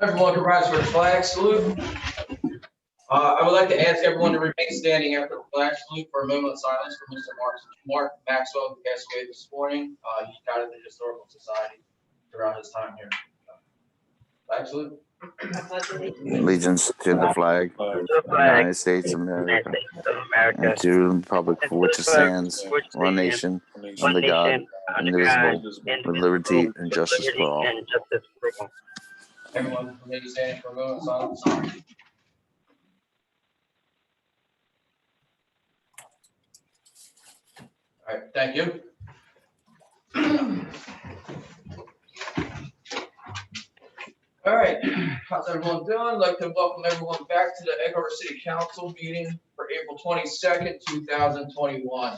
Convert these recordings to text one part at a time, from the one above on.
Everyone can rise for the flag salute. I would like to ask everyone to remain standing after the flag salute for a moment of silence for Mr. Mark Maxwell, who passed away this morning. He guided the Historical Society throughout his time here. Flag salute. Allegiance to the flag of the United States of America and to the republic for which it stands, one nation, under God, indivisible, with liberty and justice for all. Everyone remain standing for a moment of silence. All right, thank you. All right, how's everyone doing? I'd like to welcome everyone back to the Egg Harbor City Council meeting for April 22nd, 2021.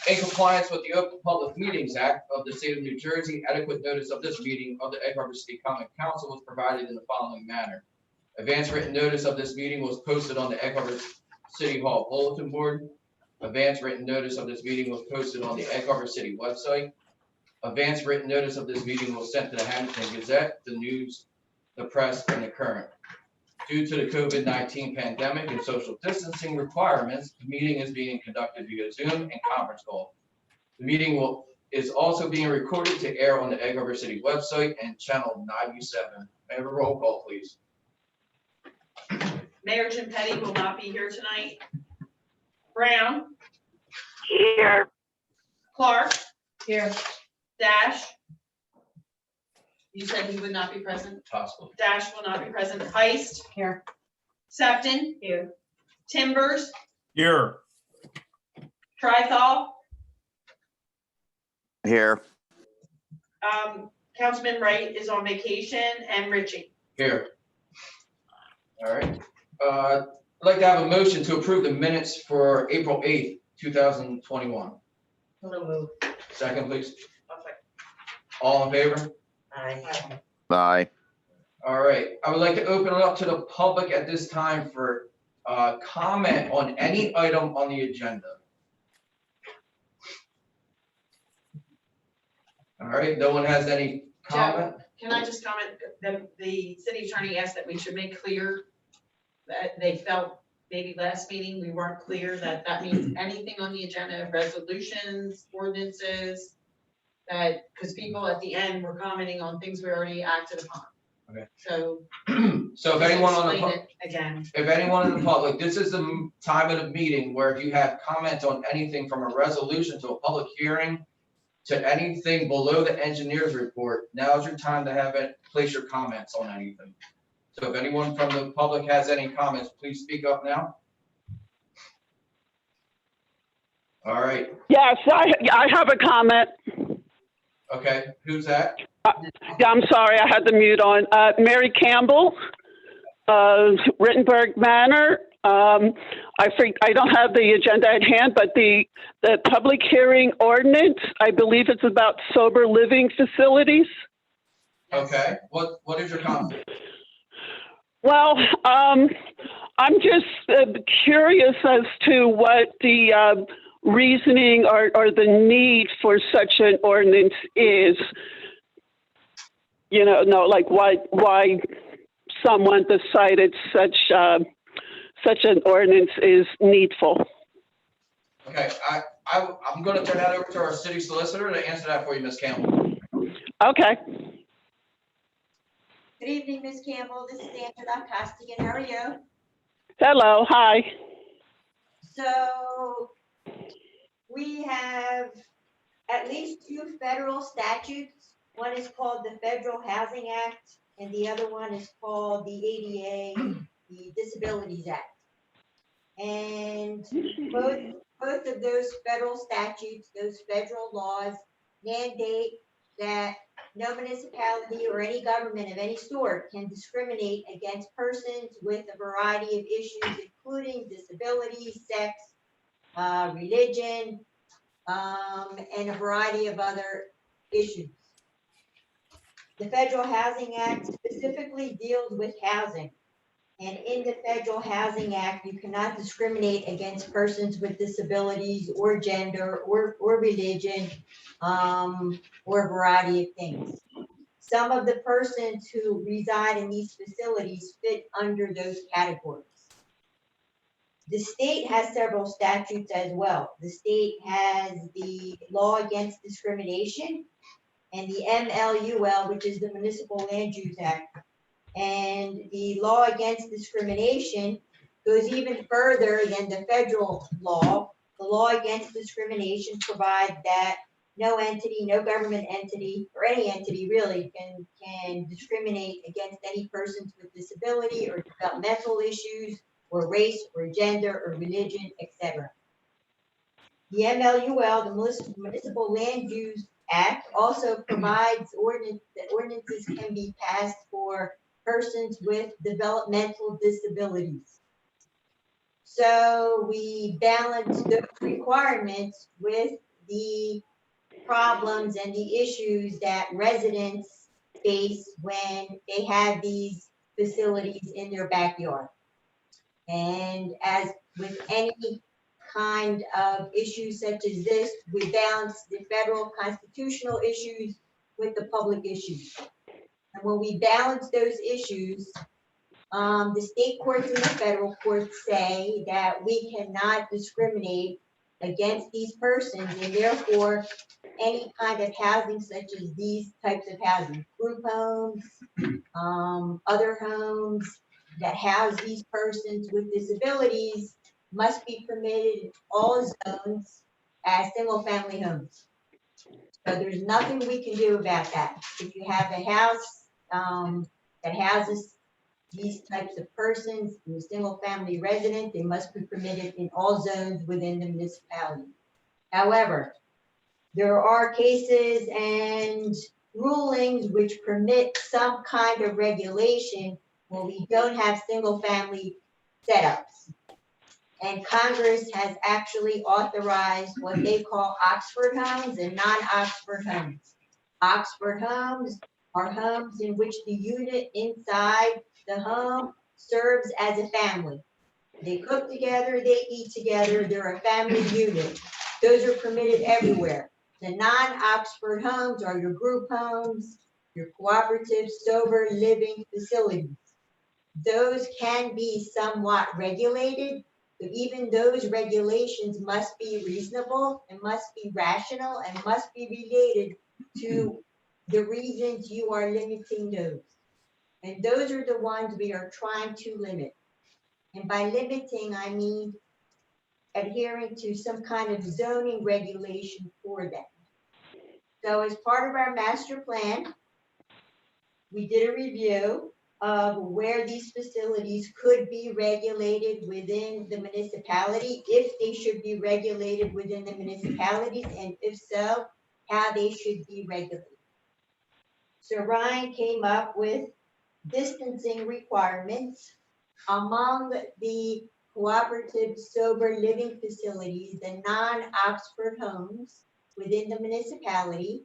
In compliance with the Open Public Meetings Act of the State of New Jersey, adequate notice of this meeting of the Egg Harbor City Common Council was provided in the following manner. Advance written notice of this meeting was posted on the Egg Harbor City Hall bulletin board. Advance written notice of this meeting was posted on the Egg Harbor City website. Advance written notice of this meeting was sent to the Hamilton Gazette, the News, the Press, and the Current. Due to the COVID-19 pandemic and social distancing requirements, the meeting is being conducted via Zoom and conference call. The meeting is also being recorded to air on the Egg Harbor City website and channel 97. May I have a roll call, please? Mayor Jim Petty will not be here tonight. Brown. Here. Clark. Here. Dash. You said he would not be present. Possible. Dash will not be present. Heist. Here. Sefton. Here. Timbers. Here. Trithol. Here. Councilman Wright is on vacation, and Richie. Here. All right. I'd like to have a motion to approve the minutes for April 8th, 2021. Second, please. All in favor? Aye. Aye. All right. I would like to open it up to the public at this time for comment on any item on the agenda. All right. No one has any comment? Can I just comment that the city attorney asked that we should make clear that they felt maybe last meeting we weren't clear that means anything on the agenda, resolutions, ordinances, that, because people at the end were commenting on things we already acted upon. Okay. So. So if anyone on the explain public, it again. if anyone in the public, this is the time of the meeting where if you have comment on anything from a resolution to a public hearing to anything below the engineer's report, now's your time to have it, place your comments on anything. So if anyone from the public has any comments, please speak up now. All right. Yes, I have a comment. Okay. Who's that? Yeah, I'm sorry, I had the mute on. Mary Campbell, Rittenberg Manor. I don't have the agenda at hand, but the public hearing ordinance, I believe it's about sober living facilities. Okay. What is your comment? Well, I'm just curious as to what the reasoning or the need for such an ordinance is. You know, like why someone decided such an ordinance is needful. Okay, I'm going to turn that over to our city solicitor to answer that for you, Ms. Campbell. Okay. Good evening, Ms. Campbell. This is Angela Costigan. How are you? Hello. Hi. So we have at least two federal statutes. One is called the Federal Housing Act, and the other one is called the ADA, the Disabilities Act. And both of those federal statutes, those federal laws, mandate that no municipality or any government of any sort can discriminate against persons with a variety of issues, including disability, sex, religion, and a variety of other issues. The Federal Housing Act specifically deals with housing. And in the Federal Housing Act, you cannot discriminate against persons with disabilities or gender or religion or a variety of things. some of the persons who reside in these facilities fit under those categories. The state has several statutes as well. The state has the Law Against Discrimination and the MLUL, which is the Municipal Land Use Act. And the Law Against Discrimination goes even further than the federal law. The Law Against Discrimination provides that no entity, no government entity, or any entity really can discriminate against any persons with disability or developmental issues or race or gender or religion, etc. The MLUL, the Municipal Land Use Act, also provides that ordinances can be passed for persons with developmental disabilities. So we balance those requirements with the problems and the issues that residents face when they have these facilities in their backyard. And as with any kind of issues such as this, we balance the federal constitutional issues with the public issues. And when we balance those issues, the state courts and the federal courts say that we cannot discriminate against these persons, and therefore any kind of housing such as these types of housing, group homes, other homes that house these persons with disabilities must be permitted in all zones as single family homes. So there's nothing we can do about that. If you have a house that houses these types of persons in a single family resident, they must be permitted in all zones within the municipality. However, there are cases and rulings which permit some kind of regulation when we don't have single family setups. And Congress has actually authorized what they call Oxford homes and non-Oxford homes. Oxford homes are homes in which the unit inside the home serves as a family. They cook together, they eat together, they're a family unit. Those are permitted everywhere. The non-Oxford homes are your group homes, your cooperative sober living facilities. Those can be somewhat regulated, but even those regulations must be reasonable and must be rational and must be related to the reasons you are limiting those. And those are the ones we are trying to limit. And by limiting, I mean adhering to some kind of zoning regulation for them. So as part of our master plan, we did a review of where these facilities could be regulated within the municipality, if they should be regulated within the municipalities, and if so, how they should be regulated. So Ryan came up with distancing requirements among the cooperative sober living facilities, the non-Oxford homes within the municipality,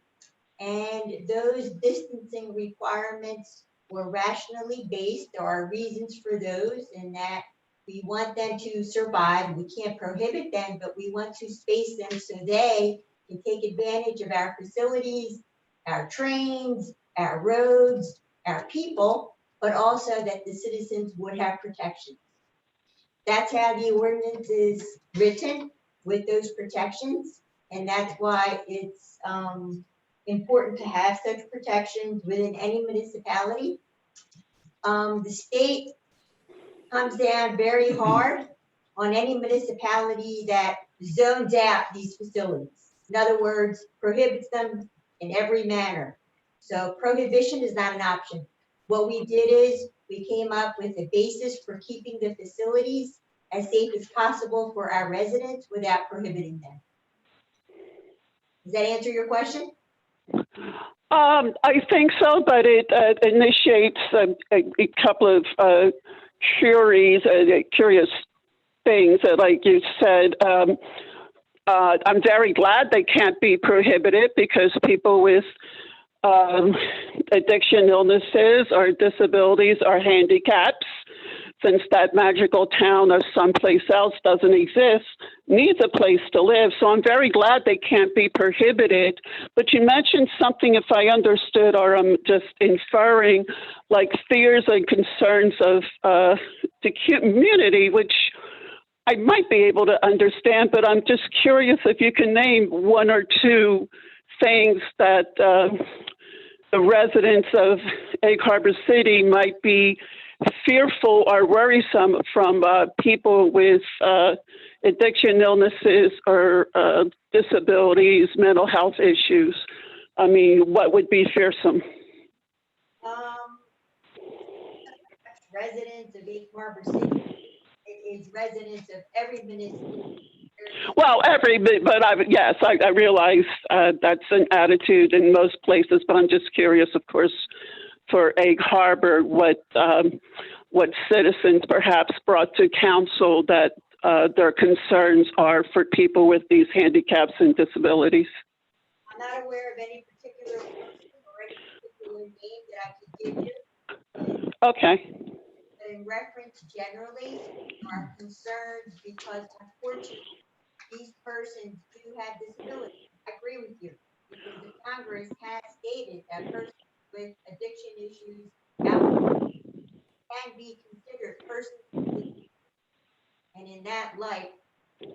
and those distancing requirements were rationally based. There are reasons for those, in that we want them to survive. We can't prohibit them, but we want to space them so they can take advantage of our facilities, our trains, our roads, our people, but also that the citizens would have protections. That's how the ordinance is written, with those protections, and that's why it's important to have such protections within any municipality. The state comes down very hard on any municipality that zones out these facilities. In other words, prohibits them in every manner. So prohibition is not an option. What we did is we came up with a basis for keeping the facilities as safe as possible for our residents without prohibiting them. Does that answer your question? I think so, but it initiates a couple of curious things. Like you said, I'm very glad they can't be prohibited, because people with addiction illnesses or disabilities or handicaps, since that magical town of someplace else doesn't exist, needs a place to live. So I'm very glad they can't be prohibited. But you mentioned something, if I understood, or I'm just inferring, like fears and concerns of the community, which I might be able to understand, but I'm just curious if you can name one or two things that the residents of Egg Harbor City might be fearful or worrisome from people with addiction illnesses or disabilities, mental health issues. I mean, what would be fearsome? Residents of Egg Harbor City, it is residents of every municipality. Well, yes, I realize that's an attitude in most places, but I'm just curious, of course, for Egg Harbor, what citizens perhaps brought to council that their concerns are for people with these handicaps and disabilities. I'm not aware of any particular person or any particular name that I could give you. Okay. In reference generally, are concerned because unfortunately, these persons do have disabilities. I agree with you, because the Congress has stated that persons with addiction issues, alcohol, can be considered persons with disabilities. And in that light,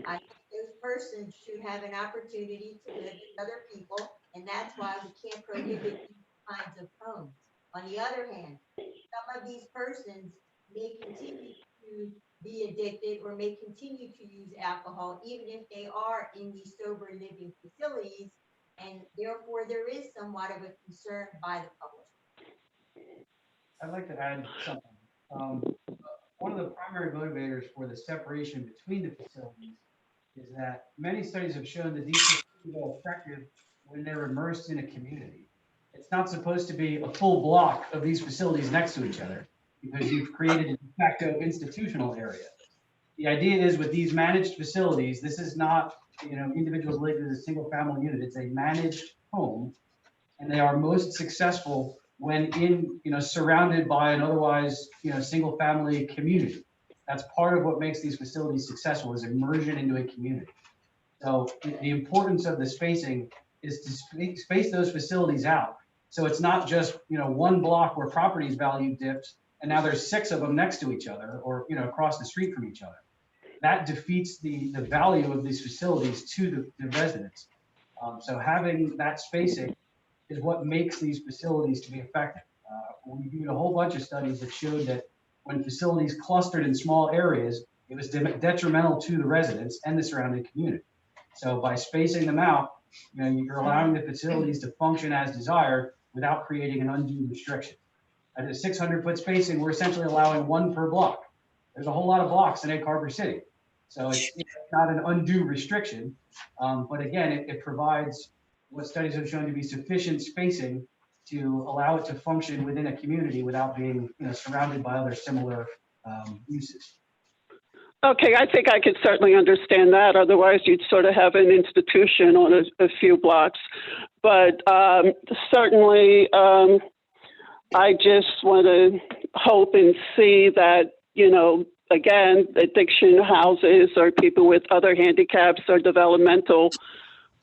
I think those persons should have an opportunity to live with other people, and that's why we can't prohibit these kinds of homes. On the other hand, some of these persons may continue to be addicted or may continue to use alcohol, even if they are in these sober living facilities, and therefore there is somewhat of a concern by the public. I'd like to add something. One of the primary motivators for the separation between the facilities is that many studies have shown that these facilities are effective when they're immersed in a community. It's not supposed to be a full block of these facilities next to each other, because you've created a de facto institutional area. The idea is with these managed facilities, this is not, individuals living in a single family unit. It's a managed home, and they are most successful when surrounded by an otherwise, single family community. That's part of what makes these facilities successful, is immersion into a community. So the importance of the spacing is to space those facilities out. So it's not just, one block where properties value dips and now there's 6 of them next to each other, or, across the street from each other. That defeats the value of these facilities to the residents. So having that spacing is what makes these facilities to be effective. We did a whole bunch of studies that showed that when facilities clustered in small areas, it was detrimental to the residents and the surrounding community. So by spacing them out, you're allowing the facilities to function as desired without creating an undue restriction. At a 600-foot spacing, we're essentially allowing 1 per block. There's a whole lot of blocks in Egg Harbor City. So it's not an undue restriction, but again, it provides what studies have shown to be sufficient spacing to allow it to function within a community without being surrounded by other similar uses. Okay, I think I could certainly understand that. Otherwise, you'd sort of have an institution on a few blocks. But certainly, I just want to hope and see that, again, addiction houses or people with other handicaps or developmental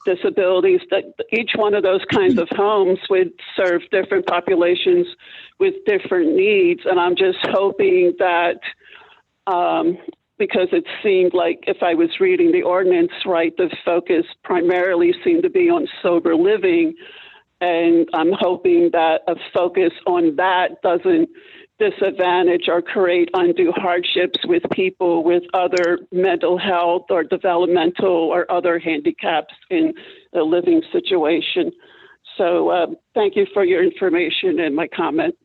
disabilities, that each one of those kinds of homes would serve different populations with different needs. And I'm just hoping that, because it seemed like if I was reading the ordinance right, the focus primarily seemed to be on sober living. And I'm hoping that a focus on that doesn't disadvantage or create undue hardships with people with other mental health or developmental or other handicaps in a living situation. So thank you for your information and my comment.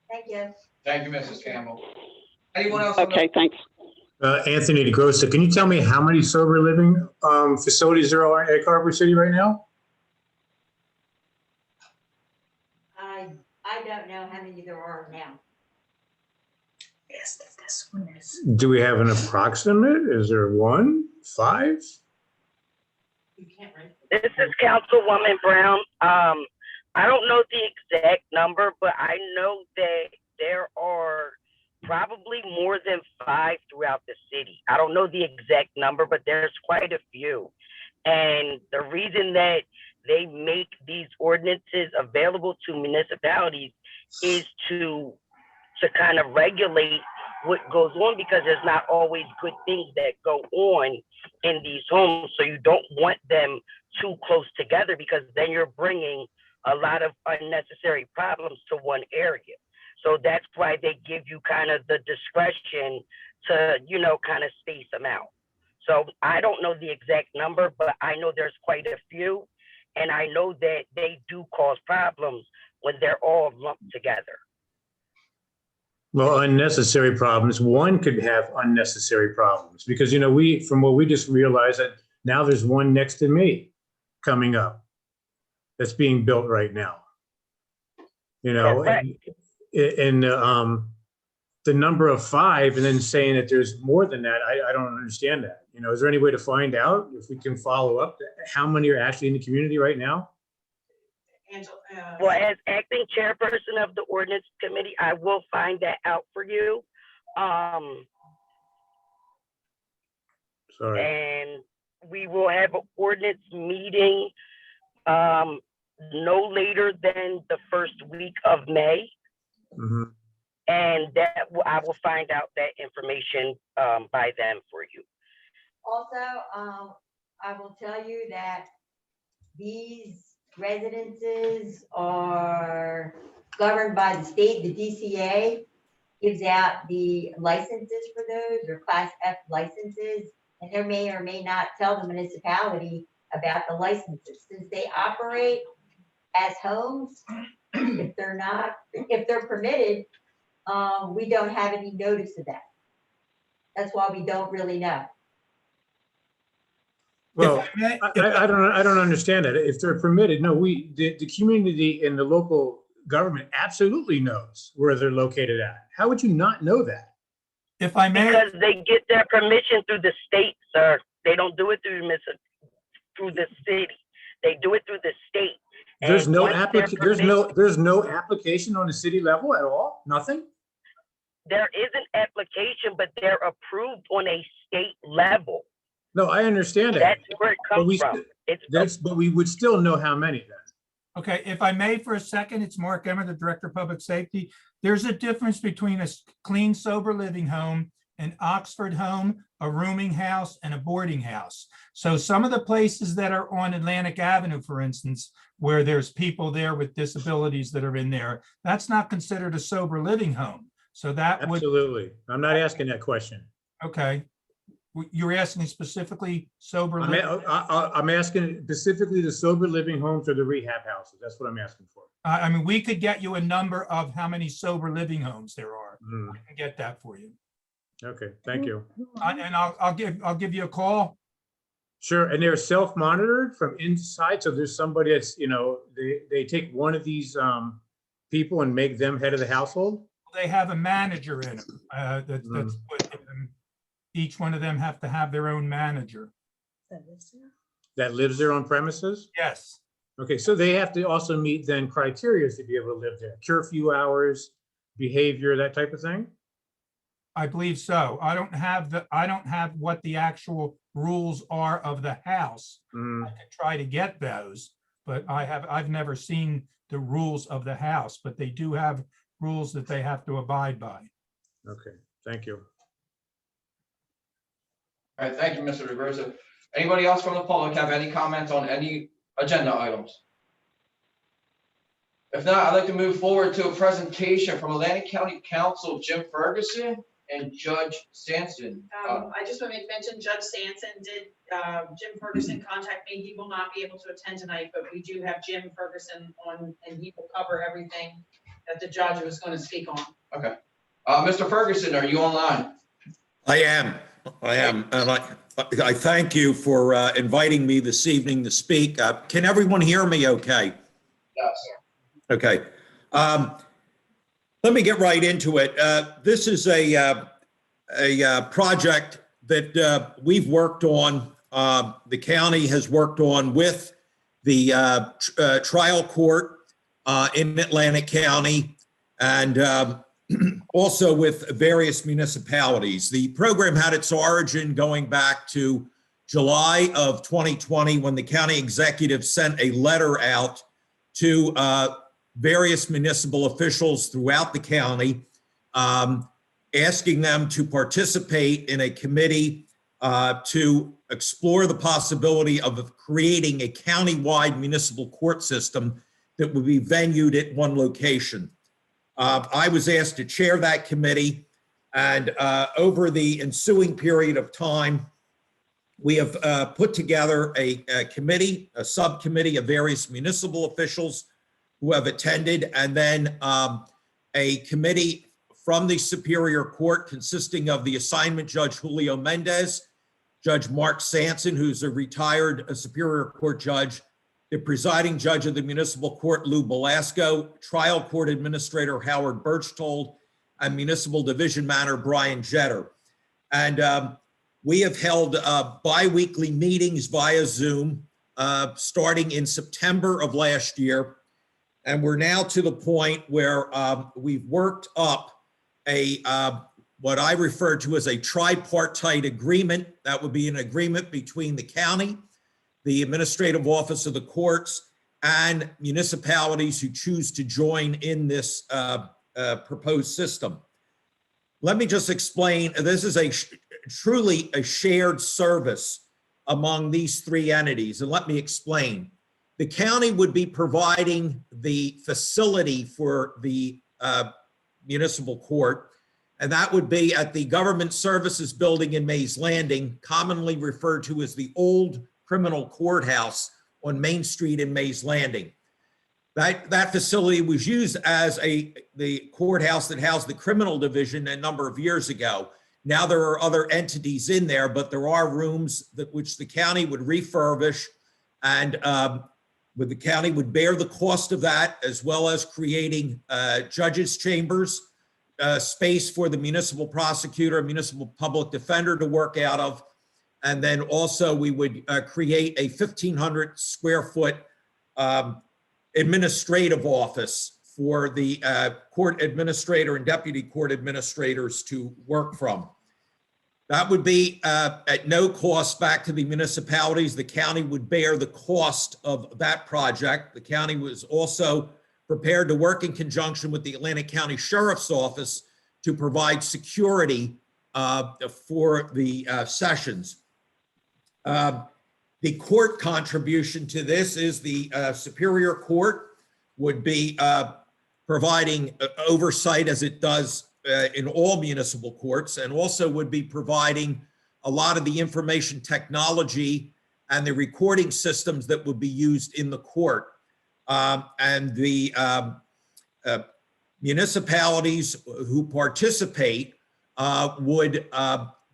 Thank you. Thank you, Mrs. Campbell. Anyone else? Okay, thanks. Anthony DeGrossa, can you tell me how many sober living facilities there are in Egg Harbor City right now? I don't know how many there are now. Yes, this one is. Do we have an approximate? Is there 1, 5? You can't write. This is Councilwoman Brown. I don't know the exact number, but I know that there are probably more than 5 throughout the city. I don't know the exact number, but there's quite a few. And the reason that they make these ordinances available to municipalities is to kind of regulate what goes on, because there's not always good things that go on in these homes. So you don't want them too close together, because then you're bringing a lot of unnecessary problems to one area. So that's why they give you kind of the discretion to, kind of space them out. So I don't know the exact number, but I know there's quite a few. And I know that they do cause problems when they're all lumped together. Well, unnecessary problems. One could have unnecessary problems because, from what we just realized that now there's one next to me coming up that's being built right now. And the number of 5 and then saying that there's more than that, I don't understand that. Is there any way to find out if we can follow up how many are actually in the community right now? Angela, Well, as acting chairperson of the ordinance committee, I will find that out for you. Sorry. And we will have an ordinance meeting no later than the first week of May. Mm-hmm. And I will find out that information by then for you. Also, I will tell you that these residences are governed by the state. The DCA gives out the licenses for those, or Class F licenses, and they may or may not tell the municipality about the licenses. Since they operate as homes, if they're permitted, we don't have any notice of that. That's why we don't really know. Well, I don't understand that. If they're permitted, no, the community and the local government absolutely knows where they're located at. How would you not know that? If I may, Because they get their permission through the state, sir. They don't do it through the city. They do it through the state. There's And no once their there's no application on the city level at all? Nothing? There is an application, but they're approved on a state level. No, I understand that. That's where it But comes we from. but we would still know how many then. okay, if I may for a second, it's Mark Emmer, the Director of Public Safety. There's a difference between a clean, sober living home, an Oxford home, a rooming house, and a boarding house. So some of the places that are on Atlantic Avenue, for instance, where there's people there with disabilities that are in there, that's not considered a sober living home. So that would, Absolutely. I'm not asking that question. okay. You're asking specifically sober I'm living? I'm asking specifically the sober living homes or the rehab houses. That's what I'm asking for. I mean, we could get you a number of how many sober living homes there are. Mm, I can get that for you. okay, thank you. And I'll give you a call. Sure, and they're self-monitored from inside, so there's somebody that's, they take one of these people and make them head of the household? They have a manager in them. That's what each one of them have to have their own manager. That lives there on premises? Yes. Okay, so they have to also meet then criteria to be able to live there, curfew hours, behavior, that type of thing? I believe so. I don't have what the actual rules are of the house. Mm, I could try to get those, but I've never seen the rules of the house, but they do have rules that they have to abide by. okay, thank you. All right, thank you, Mr. DeGrosa. Anybody else from the public have any comments on any agenda items? If not, I'd like to move forward to a presentation from Atlantic County Council Jim Ferguson and Judge Sanson. I just want to make mention, Judge Sanson did, Jim Ferguson contact me. He will not be able to attend tonight, but we do have Jim Ferguson on, and he will cover everything that the judge was going to speak on. Okay. Mr. Ferguson, are you online? I am. And I thank you for inviting me this evening to speak. Can everyone hear me okay? Yes. Okay. Let me get right into it. This is a project that we've worked on, the county has worked on with the trial court in Atlantic County. And also with various municipalities. The program had its origin going back to July of 2020, when the county executive sent a letter out to various municipal officials throughout the county, asking them to participate in a committee to explore the possibility of creating a countywide municipal court system that would be venued at one location. I was asked to chair that committee, and over the ensuing period of time, we have put together a committee, a subcommittee of various municipal officials who have attended, and then a committee from the Superior Court consisting of the assignment judge Julio Mendez, Judge Mark Sanson, who's a retired Superior Court judge, the presiding judge of the municipal court, Lou Belasco, trial court administrator Howard Birchtold, and municipal division manager Brian Jetter. And we have held bi-weekly meetings via Zoom starting in September of last year. And we're now to the point where we've worked up a what I refer to as a tripartite agreement. That would be an agreement between the county, the administrative office of the courts, and municipalities who choose to join in this proposed system. Let me just explain, this is truly a shared service among these three entities, and let me explain. The county would be providing the facility for the municipal court, and that would be at the Government Services Building in Mays Landing, commonly referred to as the old criminal courthouse on Main Street in Mays Landing. That facility was used as the courthouse that housed the criminal division a number of years ago. Now there are other entities in there, but there are rooms which the county would refurbish, and the county would bear the cost of that, as well as creating judges' chambers, space for the municipal prosecutor, municipal public defender to work out of. And then also we would create a 1,500 square foot administrative office for the court administrator and deputy court administrators to work from. That would be at no cost back to the municipalities. The county would bear the cost of that project. The county was also prepared to work in conjunction with the Atlantic County Sheriff's Office to provide security for the sessions. The court contribution to this is the Superior Court would be providing oversight, as it does in all municipal courts, and also would be providing a lot of the information technology and the recording systems that would be used in the court. And the municipalities who participate would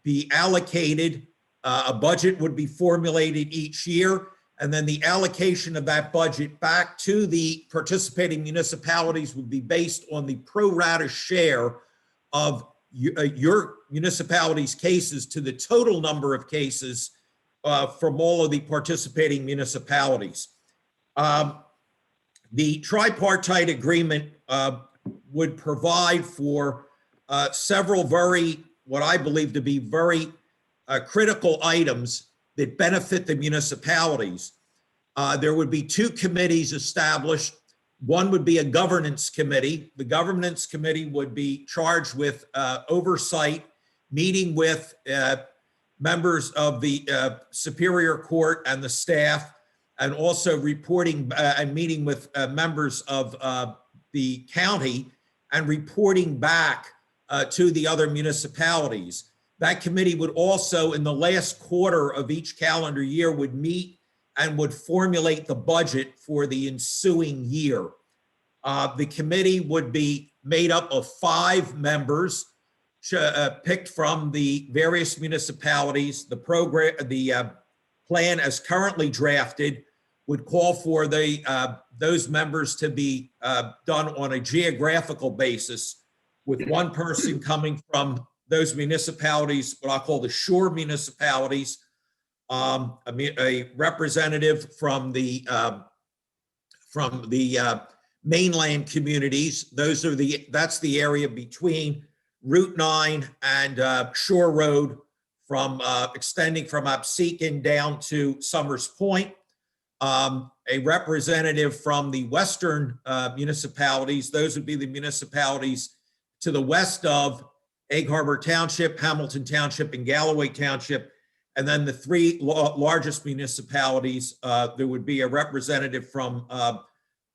be allocated, a budget would be formulated each year, and then the allocation of that budget back to the participating municipalities would be based on the pro rata share of your municipality's cases to the total number of cases from all of the participating municipalities. The tripartite agreement would provide for several what I believe to be very critical items that benefit the municipalities. There would be two committees established. One would be a governance committee. The governance committee would be charged with oversight, meeting with members of the Superior Court and the staff, and also reporting and meeting with members of the county and reporting back to the other municipalities. That committee would also, in the last quarter of each calendar year, would meet and would formulate the budget for the ensuing year. The committee would be made up of 5 members picked from the various municipalities. The program, the plan as currently drafted would call for those members to be done on a geographical basis, with one person coming from those municipalities, what I call the shore municipalities, a representative from the mainland communities. That's the area between Route 9 and Shore Road, from extending from Absecon down to Summers Point. A representative from the western municipalities, those would be the municipalities to the west of Egg Harbor Township, Hamilton Township, and Galloway Township. And then the three largest municipalities, there would be a representative from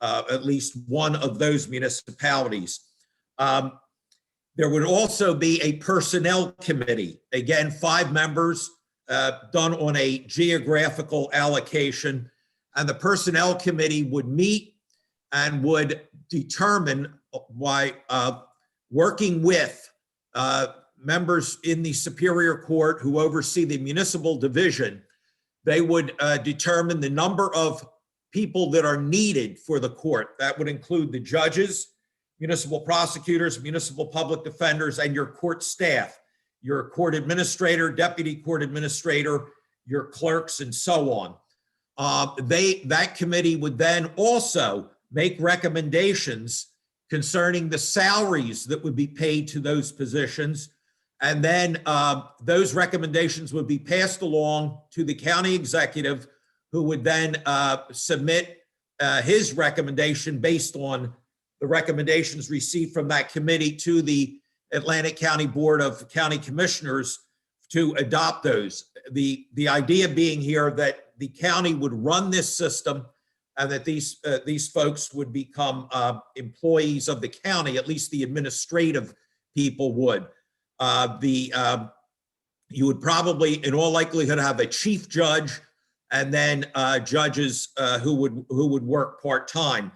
at least one of those municipalities. There would also be a personnel committee, again, 5 members, done on a geographical allocation. And the personnel committee would meet and would determine, by working with members in the Superior Court who oversee the municipal division, they would determine the number of people that are needed for the court. That would include the judges, municipal prosecutors, municipal public defenders, and your court staff, your court administrator, deputy court administrator, your clerks, and so on. That committee would then also make recommendations concerning the salaries that would be paid to those positions. And then those recommendations would be passed along to the county executive, who would then submit his recommendation based on the recommendations received from that committee to the Atlantic County Board of County Commissioners to adopt those. The idea being here that the county would run this system, and that these folks would become employees of the county, at least the administrative people would. You would probably, in all likelihood, have a chief judge, and then judges who would work part-time.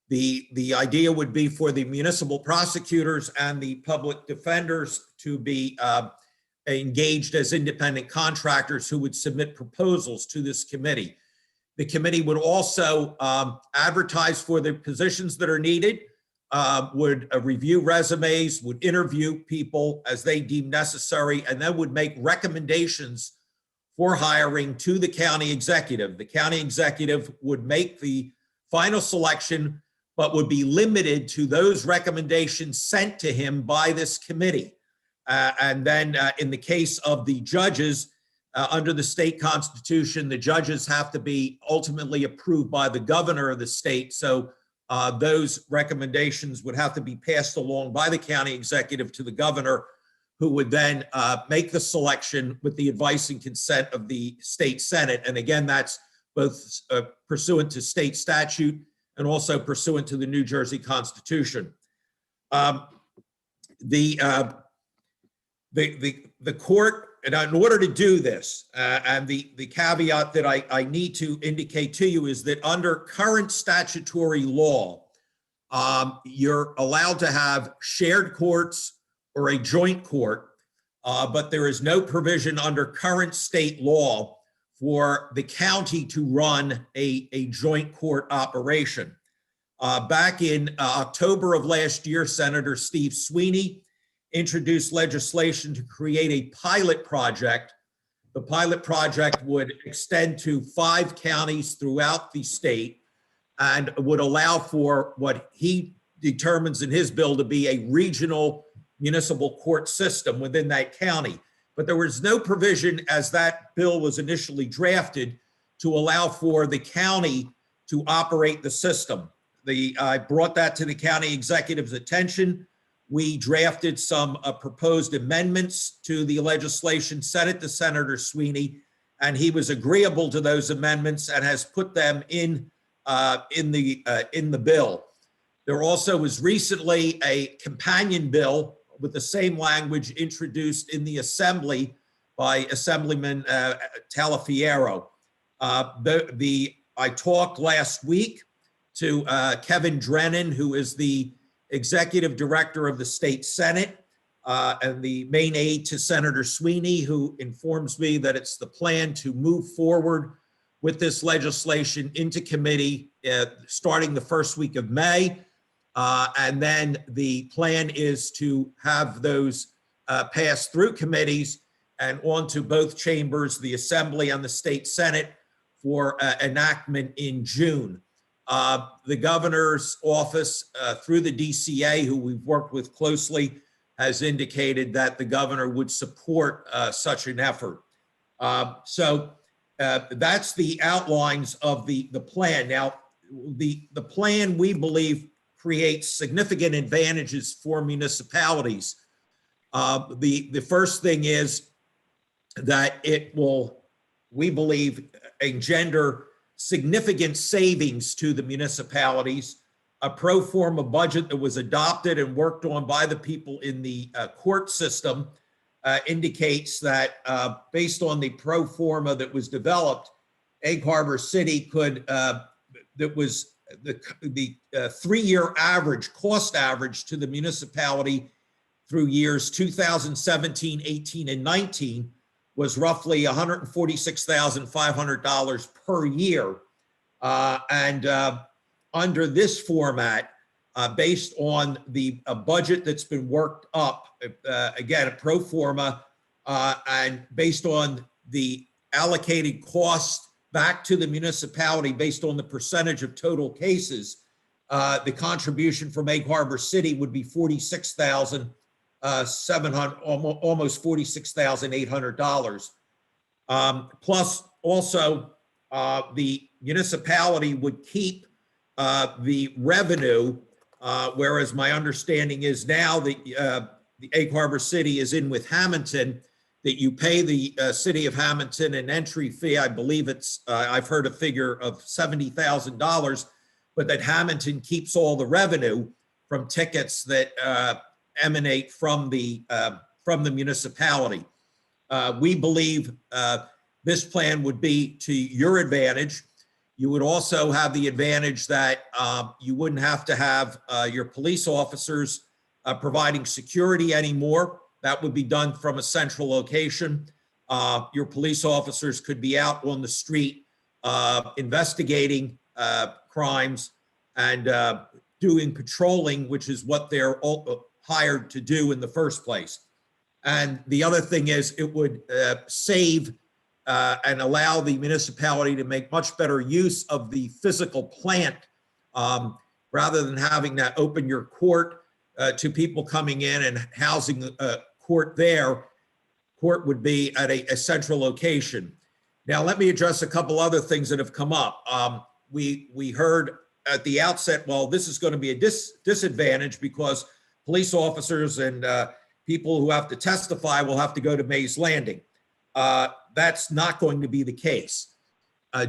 The idea would be for the municipal prosecutors and the public defenders to be engaged as independent contractors who would submit proposals to this committee. The committee would also advertise for the positions that are needed, would review resumes, would interview people as they deem necessary, and then would make recommendations for hiring to the county executive. The county executive would make the final selection, but would be limited to those recommendations sent to him by this committee. And then in the case of the judges, under the state constitution, the judges have to be ultimately approved by the governor of the state. So those recommendations would have to be passed along by the county executive to the governor, who would then make the selection with the advice and consent of the state senate. And again, that's both pursuant to state statute and also pursuant to the New Jersey Constitution. The court, and in order to do this, and the caveat that I need to indicate to you is that under current statutory law, you're allowed to have shared courts or a joint court, but there is no provision under current state law for the county to run a joint court operation. Back in October of last year, Senator Steve Sweeney introduced legislation to create a pilot project. The pilot project would extend to 5 counties throughout the state and would allow for what he determines in his bill to be a regional municipal court system within that county. But there was no provision, as that bill was initially drafted, to allow for the county to operate the system. I brought that to the county executive's attention. We drafted some proposed amendments to the legislation, sent it to Senator Sweeney, and he was agreeable to those amendments and has put them in the bill. There also was recently a companion bill with the same language introduced in the Assembly by Assemblyman Talafiero. I talked last week to Kevin Drennan, who is the executive director of the state Senate and the main aide to Senator Sweeney, who informs me that it's the plan to move forward with this legislation into committee starting the first week of May. And then the plan is to have those pass through committees and on to both chambers, the Assembly and the state Senate, for enactment in June. The governor's office, through the DCA, who we've worked with closely, has indicated that the governor would support such an effort. So that's the outlines of the plan. Now, the plan, we believe, creates significant advantages for municipalities. The first thing is that it will, we believe, engender significant savings to the municipalities. A pro forma budget that was adopted and worked on by the people in the court system indicates that based on the pro forma that was developed, Egg Harbor City could, that was the 3-year average, cost average to the municipality through years 2017, 18, and 19 was roughly $146,500 per year. Under this format, based on the budget that's been worked up, again, a pro forma, and based on the allocated cost back to the municipality based on the percentage of total cases, the contribution from Egg Harbor City would be $46,700, almost $46,800. Plus, also, the municipality would keep the revenue, whereas my understanding is now the Egg Harbor City is in with Hamilton, that you pay the city of Hamilton an entry fee. I believe it's, I've heard a figure of $70,000, but that Hamilton keeps all the revenue from tickets that emanate from the municipality. We believe this plan would be to your advantage. You would also have the advantage that you wouldn't have to have your police officers providing security anymore. That would be done from a central location. Your police officers could be out on the street investigating crimes and doing patrolling, which is what they're hired to do in the first place. And the other thing is it would save and allow the municipality to make much better use of the physical plant rather than having that open your court to people coming in and housing a court there. Court would be at a central location. Now, let me address a couple other things that have come up. We heard at the outset, well, this is going to be a disadvantage because police officers and people who have to testify will have to go to Mays Landing. That's not going to be the case.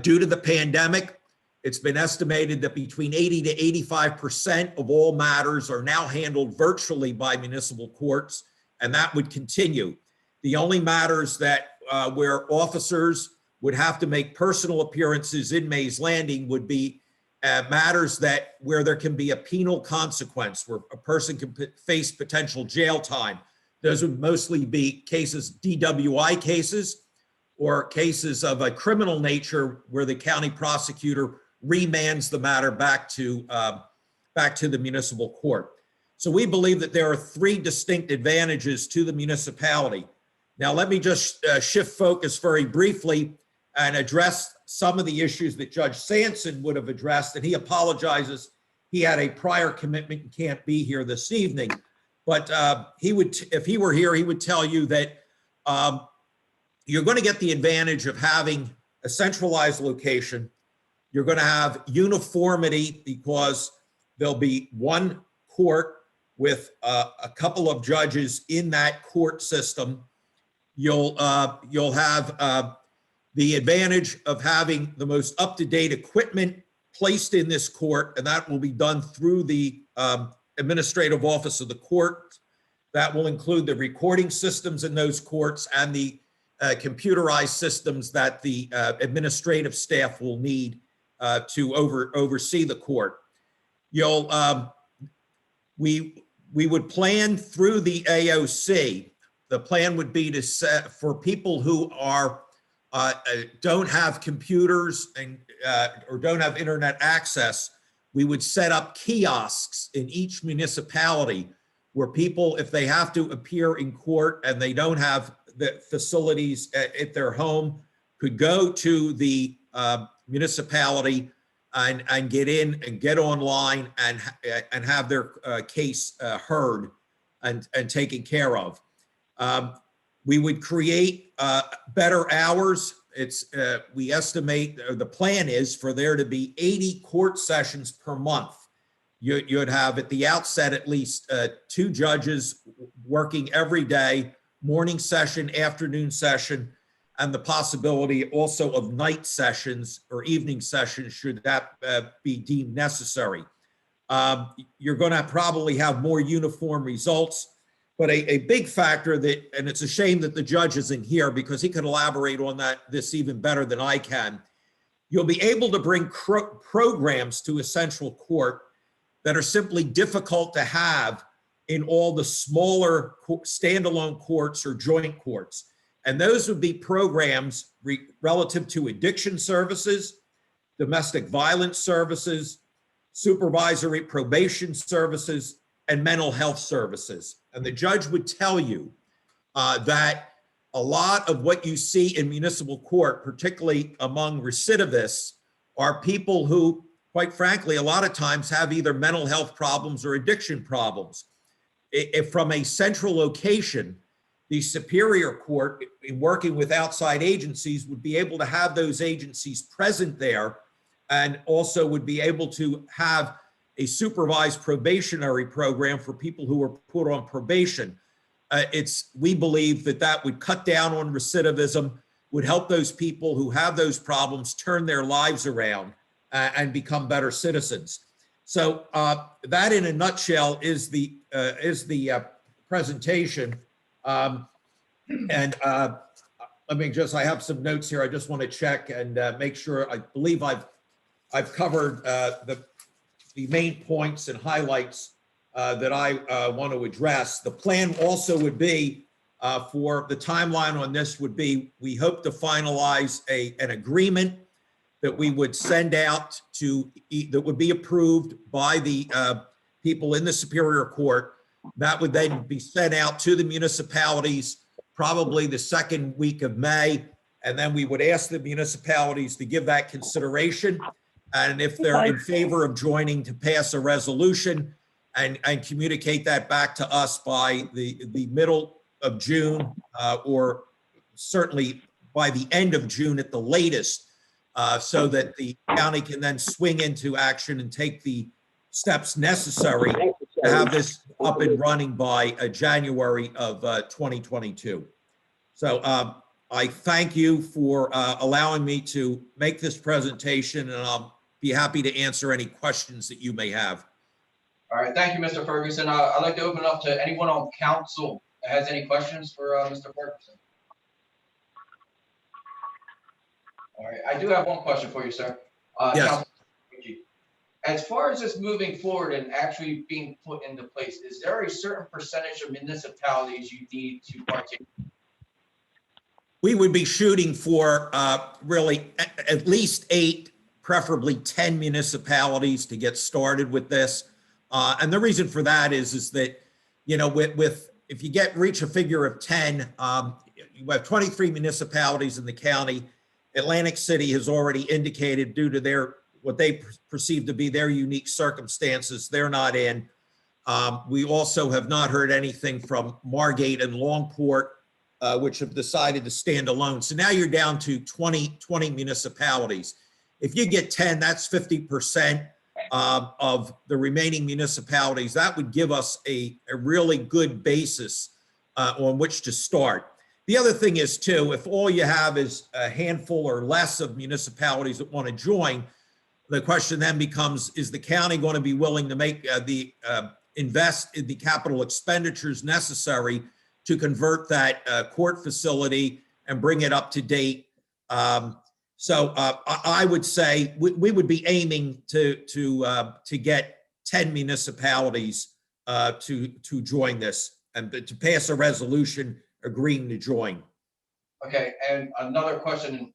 Due to the pandemic, it's been estimated that between 80 to 85% of all matters are now handled virtually by municipal courts, and that would continue. The only matters that where officers would have to make personal appearances in Mays Landing would be matters that where there can be a penal consequence, where a person can face potential jail time. Those would mostly be cases, DWI cases, or cases of a criminal nature where the county prosecutor remands the matter back to the municipal court. So we believe that there are 3 distinct advantages to the municipality. Now, let me just shift focus very briefly and address some of the issues that Judge Sanson would have addressed, and he apologizes. He had a prior commitment and can't be here this evening, but he would, if he were here, he would tell you that you're going to get the advantage of having a centralized location. You're going to have uniformity because there'll be one court with a couple of judges in that court system. You'll have the advantage of having the most up-to-date equipment placed in this court, and that will be done through the administrative office of the court. That will include the recording systems in those courts and the computerized systems that the administrative staff will need to oversee the court. We would plan through the AOC. The plan would be to set for people who are don't have computers and or don't have internet access. We would set up kiosks in each municipality where people, if they have to appear in court and they don't have the facilities at their home, could go to the municipality and get in and get online and have their case heard and taken care of. We would create better hours. We estimate, the plan is for there to be 80 court sessions per month. You'd have at the outset at least 2 judges working every day, morning session, afternoon session, and the possibility also of night sessions or evening sessions should that be deemed necessary. You're going to probably have more uniform results, but a big factor that, and it's a shame that the judge isn't here because he could elaborate on this even better than I can. You'll be able to bring programs to a central court that are simply difficult to have in all the smaller standalone courts or joint courts. And those would be programs relative to addiction services, domestic violence services, supervisory probation services, and mental health services. And the judge would tell you that a lot of what you see in municipal court, particularly among recidivists, are people who, quite frankly, a lot of times have either mental health problems or addiction problems. If from a central location, the Superior Court, in working with outside agencies, would be able to have those agencies present there and also would be able to have a supervised probationary program for people who are put on probation. We believe that would cut down on recidivism, would help those people who have those problems turn their lives around and become better citizens. So that in a nutshell is the presentation. Let me I have some notes here. I just want to check and make sure. I believe I've covered the main points and highlights that I want to address. The plan also would be for the timeline on this would be, we hope to finalize an agreement that we would send out that would be approved by the people in the Superior Court. That would then be sent out to the municipalities probably the second week of May. And then we would ask the municipalities to give that consideration. And if they're in favor of joining, to pass a resolution and communicate that back to us by the middle of June, or certainly by the end of June at the latest, so that the county can then swing into action and take the steps necessary to have this up and running by January of 2022. So I thank you for allowing me to make this presentation, and I'll be happy to answer any questions that you may have. All right, thank you, Mr. Ferguson. I'd like to open up to anyone on council that has any questions for Mr. Ferguson. All right, I do have one question for you, sir. Yes. As far as this moving forward and actually being put into place, is there a certain percentage of municipalities you need to partake? We would be shooting for really at least 8, preferably 10 municipalities to get started with this. And the reason for that is that, you know, if you reach a figure of 10, you have 23 municipalities in the county. Atlantic City has already indicated, due to what they perceive to be their unique circumstances, they're not in. We also have not heard anything from Margate and Longport, which have decided to stand alone. So now you're down to 20 municipalities. If you get 10, that's 50% of the remaining municipalities. That would give us a really good basis on which to start. The other thing is too, if all you have is a handful or less of municipalities that want to join, the question then becomes, is the county going to be willing to make invest in the capital expenditures necessary to convert that court facility and bring it up to date? So I would say we would be aiming to get 10 municipalities to join this and to pass a resolution agreeing to join. Okay, and another question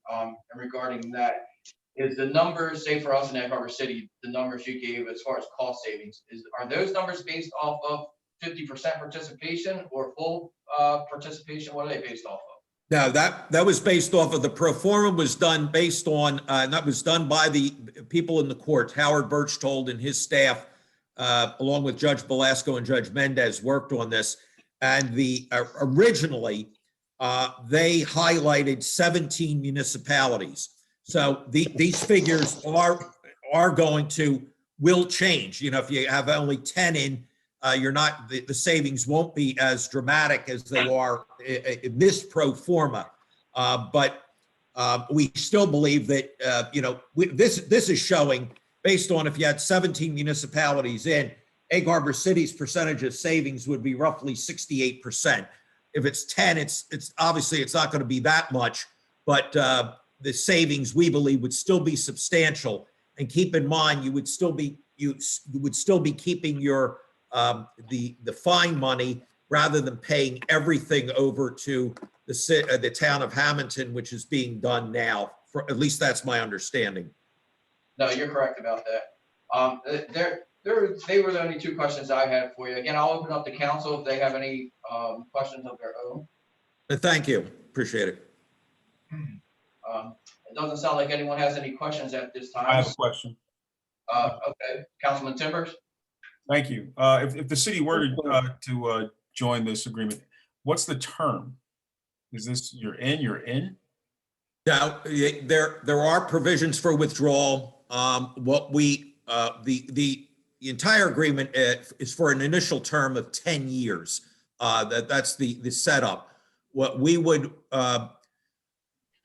regarding that is the numbers, say for us in Egg Harbor City, the numbers you gave as far as cost savings, are those numbers based off of 50% participation or full participation? What are they based off of? No, that was based off of the pro forma was done based on, and that was done by the people in the court. Howard Birchtold and his staff, along with Judge Belasco and Judge Mendez, worked on this. And originally, they highlighted 17 municipalities. So these figures are going to, will change. You know, if you have only 10 in, you're not, the savings won't be as dramatic as they are in this pro forma. But we still believe that, you know, this is showing, based on if you had 17 municipalities in, Egg Harbor City's percentage of savings would be roughly 68%. If it's 10, it's obviously it's not going to be that much, but the savings we believe would still be substantial. And keep in mind, you would still be keeping your the fine money rather than paying everything over to the town of Hamilton, which is being done now. For at least that's my understanding. No, you're correct about that. They were the only two questions I had for you. Again, I'll open up the council if they have any questions of their own. Thank you. Appreciate it. It doesn't sound like anyone has any questions at this time. I have a question. Okay, Councilman Timbers. Thank you. If the city were to join this agreement, what's the term? Is this you're in? Now, there are provisions for withdrawal. What we the entire agreement is for an initial term of 10 years. That's the setup. What we would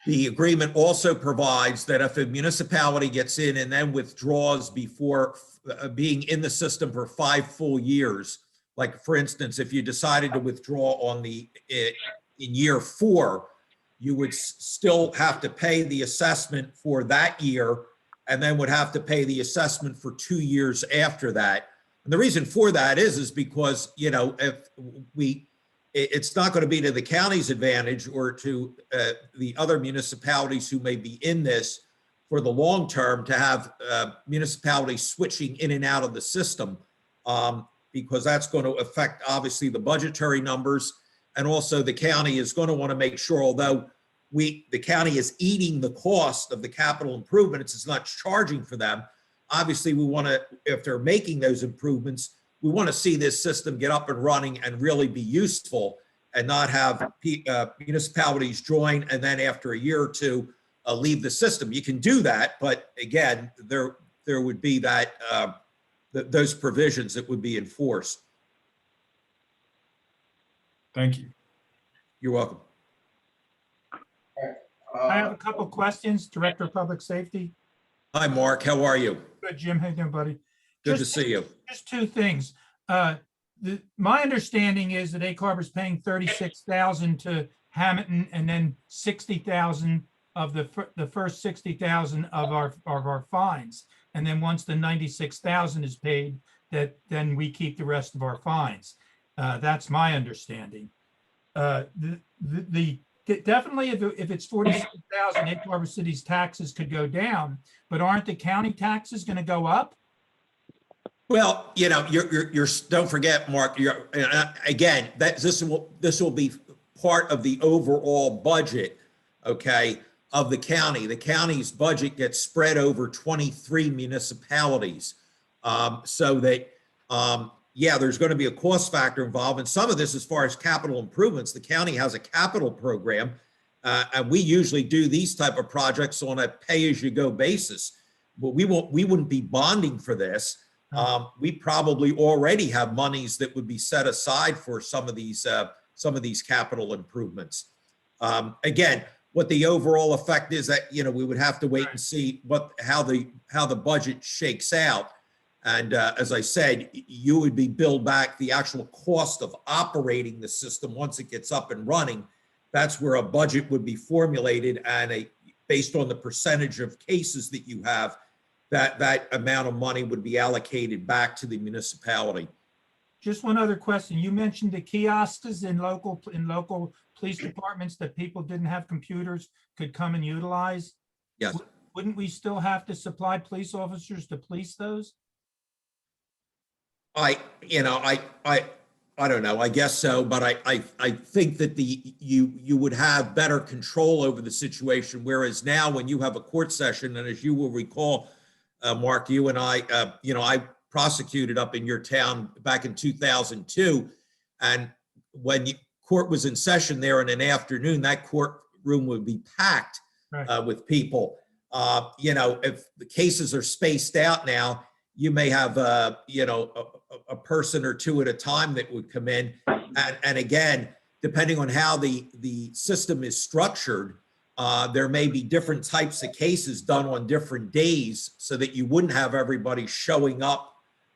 the agreement also provides that if a municipality gets in and then withdraws before being in the system for 5 full years, like for instance, if you decided to withdraw on in year 4, you would still have to pay the assessment for that year and then would have to pay the assessment for 2 years after that. And the reason for that is because, you know, if it's not going to be to the county's advantage or to the other municipalities who may be in this for the long term to have municipalities switching in and out of the system, because that's going to affect obviously the budgetary numbers. And also the county is going to want to make sure, although the county is eating the cost of the capital improvements, it's not charging for them. Obviously, we want to, if they're making those improvements, we want to see this system get up and running and really be useful and not have municipalities join and then after a year or two leave the system. You can do that, but again, there would be that those provisions that would be enforced. Thank you. You're welcome. I have a couple questions, Director of Public Safety. Hi, Mark. How are you? Good, Jim. How you doing, buddy? Good to see you. Just two things. My understanding is that Egg Harbor's paying $36,000 to Hamilton and then $60,000 of the first $60,000 of our fines. And then once the $96,000 is paid, then we keep the rest of our fines. That's my understanding. Definitely if it's $46,000, Egg Harbor City's taxes could go down, but aren't the county taxes going to go up? Well, you know, you're don't forget, Mark, again, this will be part of the overall budget, okay, of the county. The county's budget gets spread over 23 municipalities. So that, yeah, there's going to be a cost factor involved. And some of this, as far as capital improvements, the county has a capital program. And we usually do these type of projects on a pay-as-you-go basis. But we wouldn't be bonding for this. We probably already have monies that would be set aside for some of these capital improvements. Again, what the overall effect is that, you know, we would have to wait and see how the budget shakes out. And as I said, you would be billed back the actual cost of operating the system once it gets up and running. That's where a budget would be formulated, and based on the percentage of cases that you have, that amount of money would be allocated back to the municipality. Just one other question. You mentioned the kiosks in local police departments that people didn't have computers could come and utilize. Yes. Wouldn't we still have to supply police officers to police those? I don't know, I guess so, but I think that you would have better control over the situation, whereas now when you have a court session, and as you will recall, Mark, you and I, I prosecuted up in your town back in 2002, and when court was in session there in an afternoon, that courtroom would be packed with people. If the cases are spaced out now, you may have a person or two at a time that would come in. And again, depending on how the system is structured, there may be different types of cases done on different days so that you wouldn't have everybody showing up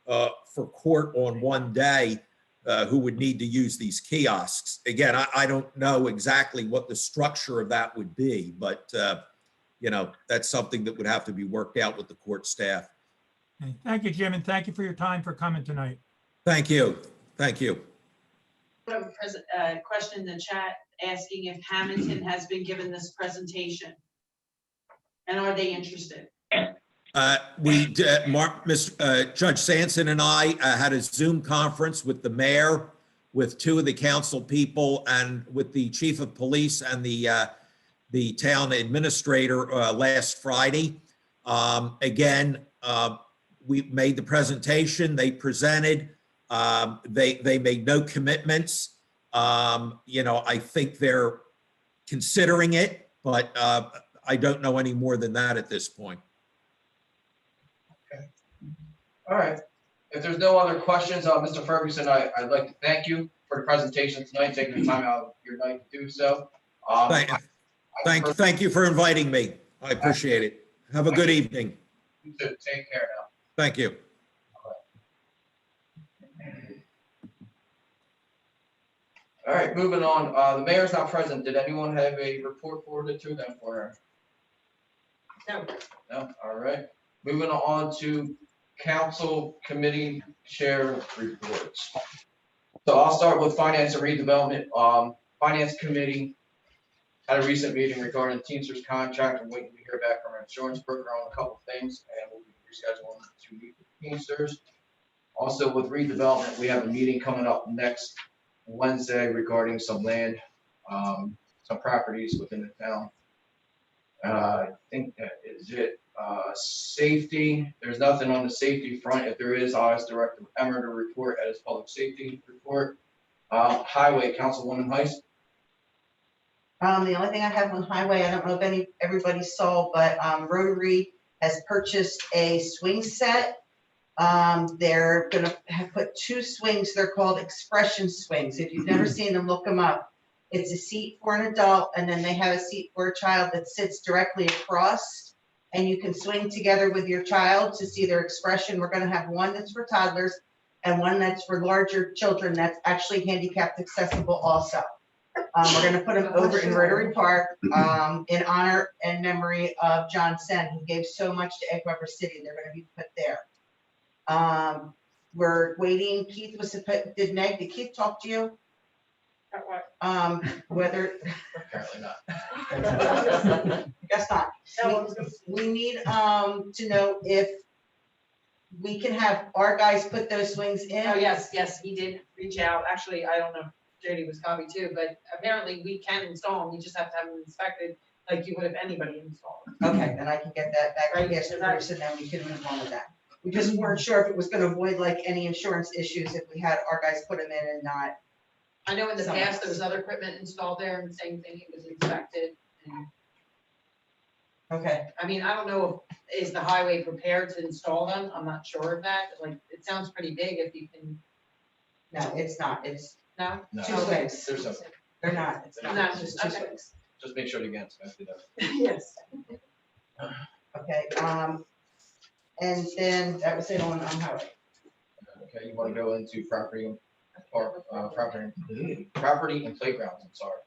for court on one day who would need to use these kiosks. Again, I don't know exactly what the structure of that would be, but that's something that would have to be worked out with the court staff. Okay. Thank you, Jim, and thank you for your time for coming tonight. Thank you. Thank you. We have a question in the chat asking if Hamilton has been given this presentation. And are they interested? Judge Sanson and I had a Zoom conference with the mayor, with two of the council people, and with the chief of police and the town administrator last Friday. We made the presentation, they presented, they made no commitments. I think they're considering it, but I don't know any more than that at this point. Okay. All right. If there's no other questions, Mr. Ferguson, I'd like to thank you for the presentation tonight, taking the time out of your night to do so. Thank you for inviting me. I appreciate it. Have a good evening. You too. Take care now. Thank you. All right, moving on. The mayor's not present. Did anyone have a report forwarded to them for her? No. No? All right. Moving on to council committee chair reports. So I'll start with finance and redevelopment. Finance committee had a recent meeting regarding the Teamsters contract. I'm waiting to hear back from our insurance broker on a couple things, and we'll be rescheduling 2 weeks with Teamsters. Also with redevelopment, we have a meeting coming up next Wednesday regarding some land, some properties within the town. I think that is it. Safety, there's nothing on the safety front. If there is, I'll ask Director Emmer to report at his public safety report. Highway, Councilwoman Heiss. The only thing I have on highway, I don't know if everybody saw, but Rotary has purchased a swing set. They're gonna have put 2 swings. They're called expression swings. If you've never seen them, look them up. It's a seat for an adult, and then they have a seat for a child that sits directly across, and you can swing together with your child to see their expression. We're gonna have one that's for toddlers and one that's for larger children that's actually handicapped accessible also. We're going to put them over in Rotary Park in honor and memory of John Sen, who gave so much to Egg Rubber City. They're going to be put there. We're waiting. Keith did Keith talk to you? Whether apparently not. Guess not. We need to know if we can have our guys put those swings in. Oh, yes, he did reach out. Actually, I don't know if Jody was copied too, but apparently we can install them. You just have to have them inspected like you would if anybody installed them. Okay, then I can get that back to the person, and then we can move on with that. We just weren't sure if it was going to avoid like any insurance issues if we had our guys put them in and not. I know in the past there was other equipment installed there and the same thing, it was inspected. And okay. I mean, I don't know, is the highway prepared to install them? I'm not sure of that. Like, it sounds pretty big if you can. No, it's not. It's no. 2 swings. There's some. They're not. It's not. No, just 2 okay. swings. Just make sure to get inspected. Yes. Okay. And then that was it on highway. Okay, you want to go into property and park, property and playgrounds. I'm sorry.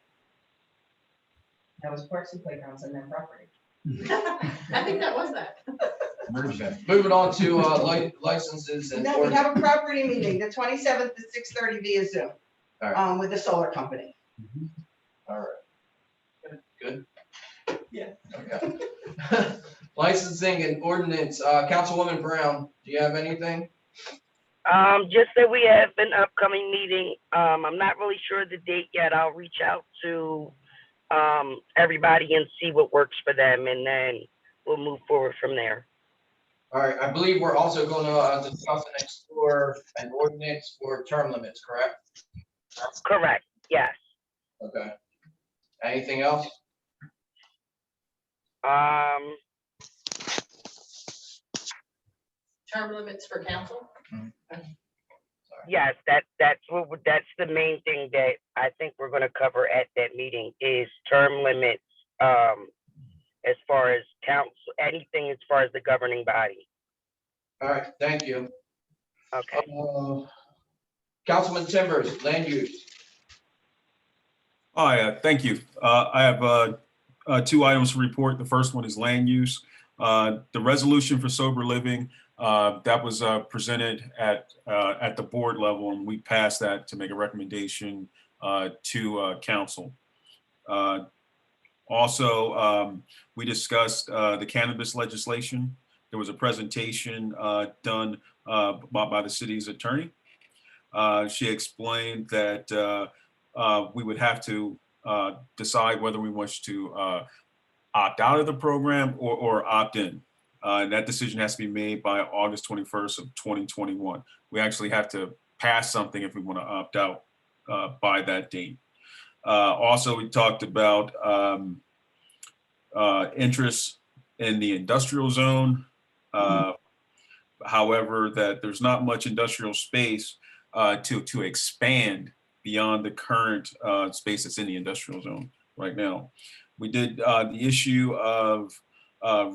That was parks and playgrounds and then property. I think that was that. Okay. Moving on to licenses and. No, we have a property meeting, the 27th at 6:30 via Zoom, All with the solar company. right. Good. Yeah. Okay. Licensing and ordinance, Councilwoman Brown, do you have anything? Just that we have an upcoming meeting. I'm not really sure the date yet. I'll reach out to everybody and see what works for them, and then we'll move forward from there. All right, I believe we're also going to discuss and explore an ordinance for term limits, correct? Correct, yes. Okay. Anything else? Term limits for council? Yes, that's the main thing that I think we're gonna cover at that meeting is term limits, as far as council, anything as far as the governing body. All right, thank you. Okay. Councilman Timbers, land use. Hi, thank you. I have 2 items to report. The first one is land use. The resolution for sober living that was presented at the board level, and we passed that to make a recommendation to council. Also, we discussed the cannabis legislation. There was a presentation done by the city's attorney. She explained that we would have to decide whether we wish to opt out of the program or opt in. And that decision has to be made by August 21st of 2021. We actually have to pass something if we want to opt out by that date. Also, we talked about interest in the industrial zone. However, that there's not much industrial space to expand beyond the current space that's in the industrial zone right now. We did the issue of